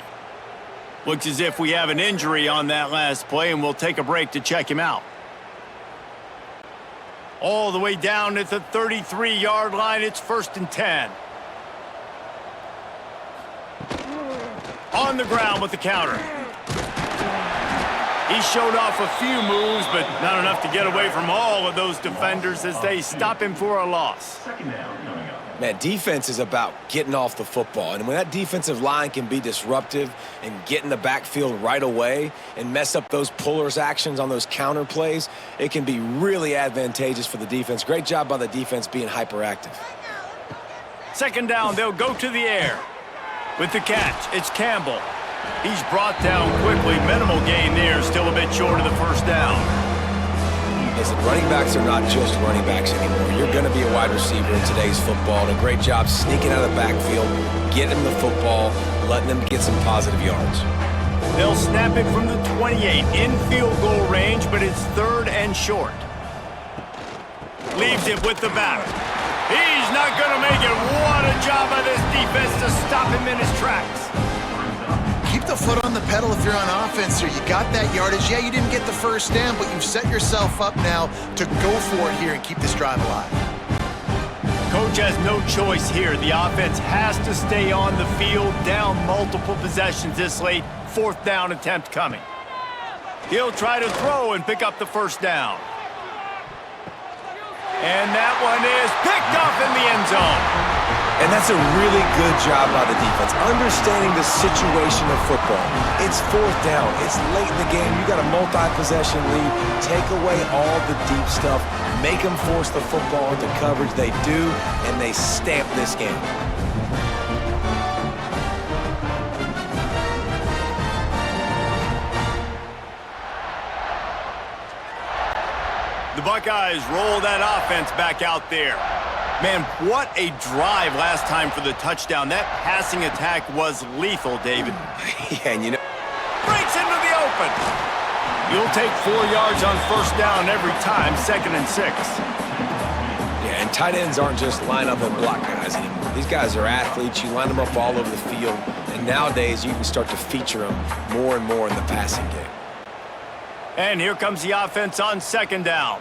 Looks as if we have an injury on that last play, and we'll take a break to check him out. All the way down at the 33-yard line, it's 1st and 10. On the ground with the counter. He showed off a few moves, but not enough to get away from all of those defenders as they stop him for a loss. 2nd down coming up. Man, defense is about getting off the football. And when that defensive line can be disruptive and get in the backfield right away and mess up those pullers actions on those counter plays, it can be really advantageous for the defense. Great job by the defense being hyperactive. 2nd down, they'll go to the air. With the catch, it's Campbell. He's brought down quickly. Minimal gain there, still a bit short of the 1st down. Listen, running backs are not just running backs anymore. You're going to be a wide receiver in today's football. And a great job sneaking out of the backfield, getting them the football, letting them get some positive yards. They'll snap it from the 28 in field goal range, but it's 3rd and short. Leaves it with the back. He's not going to make it. What a job by this defense to stop him in his tracks. Keep the foot on the pedal if you're on offense here. You got that yardage. Yeah, you didn't get the 1st down, but you've set yourself up now to go for it here and keep this drive alive. Coach has no choice here. The offense has to stay on the field, down multiple possessions this late. 4th down attempt coming. He'll try to throw and pick up the 1st down. And that one is picked off in the end zone. And that's a really good job by the defense, understanding the situation of football. It's 4th down. It's late in the game. You got a multi-possession lead. Take away all the deep stuff. Make them force the football into coverage. They do, and they stamp this game. The Buckeyes roll that offense back out there. Man, what a drive last time for the touchdown. That passing attack was lethal, David. Yeah, and you know. Breaks into the open. You'll take 4 yards on 1st down every time, 2nd and 6. Yeah, and tight ends aren't just line up and block guys anymore. These guys are athletes. You line them up all over the field. And nowadays, you can start to feature them more and more in the passing game. And here comes the offense on 2nd down.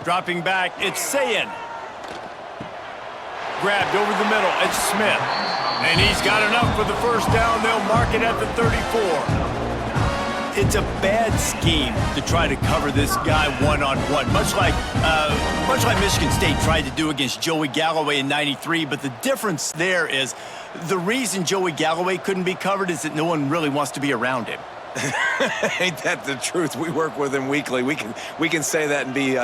Dropping back, it's Sayin. Grabbed over the middle, it's Smith. And he's got enough for the 1st down. They'll mark it at the 34. It's a bad scheme to try to cover this guy one-on-one, much like Michigan State tried to do against Joey Galloway in '93. But the difference there is the reason Joey Galloway couldn't be covered is that no one really wants to be around him. Ain't that the truth? We work with him weekly. We can say that and be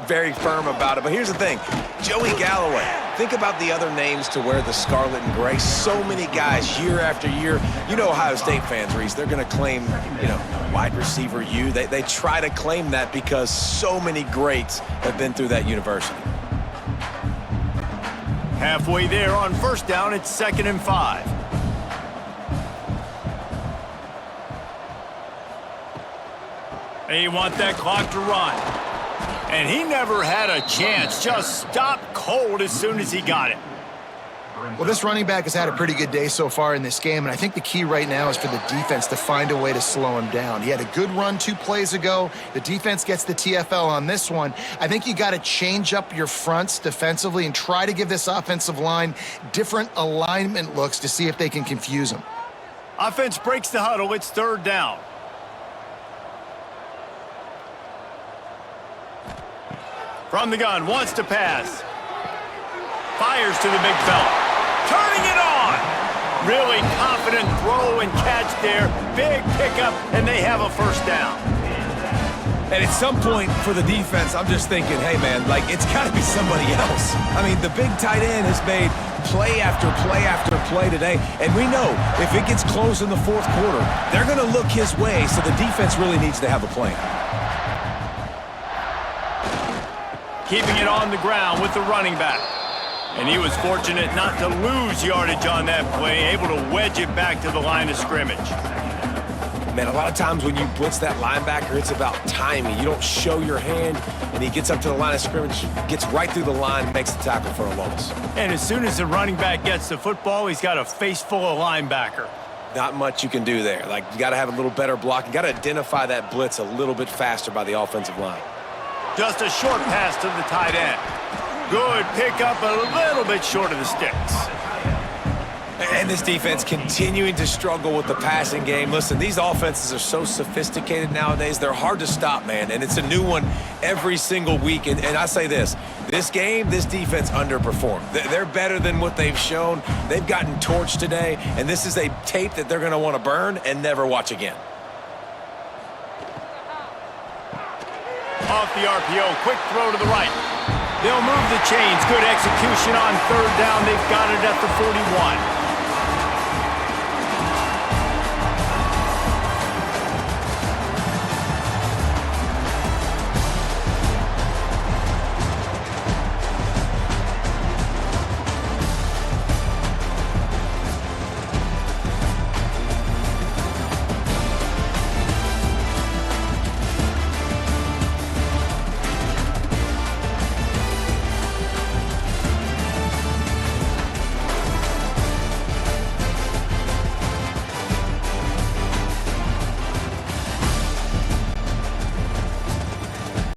very firm about it. But here's the thing. Joey Galloway, think about the other names to wear the scarlet and gray. So many guys year after year. You know Ohio State fans, Reese, they're going to claim, wide receiver U. They try to claim that because so many greats have been through that university. Halfway there on 1st down, it's 2nd and 5. They want that clock to run. And he never had a chance. Just stopped cold as soon as he got it. Well, this running back has had a pretty good day so far in this game, and I think the key right now is for the defense to find a way to slow him down. He had a good run 2 plays ago. The defense gets the TFL on this one. I think you got to change up your fronts defensively and try to give this offensive line different alignment looks to see if they can confuse him. Offense breaks the huddle. It's third down. From the gun, wants to pass. Fires to the big fella. Turning it on. Really confident throw and catch there. Big pickup, and they have a first down. And at some point for the defense, I'm just thinking, hey, man, like, it's got to be somebody else. I mean, the big tight end has made play after play after play today. And we know if it gets close in the fourth quarter, they're going to look his way, so the defense really needs to have a plan. Keeping it on the ground with the running back. And he was fortunate not to lose yardage on that play, able to wedge it back to the line of scrimmage. Man, a lot of times when you blitz that linebacker, it's about timing. You don't show your hand, and he gets up to the line of scrimmage, gets right through the line, makes the tackle for a loss. And as soon as the running back gets the football, he's got a face full of linebacker. Not much you can do there. Like, you got to have a little better block. You got to identify that blitz a little bit faster by the offensive line. Just a short pass to the tight end. Good pickup, a little bit short of the sticks. And this defense continuing to struggle with the passing game. Listen, these offenses are so sophisticated nowadays. They're hard to stop, man. And it's a new one every single week. And I say this game, this defense underperformed. They're better than what they've shown. They've gotten torched today. And this is a tape that they're going to want to burn and never watch again. Off the RPO, quick throw to the right. They'll move the chains. Good execution on third down. They've got it at the 41.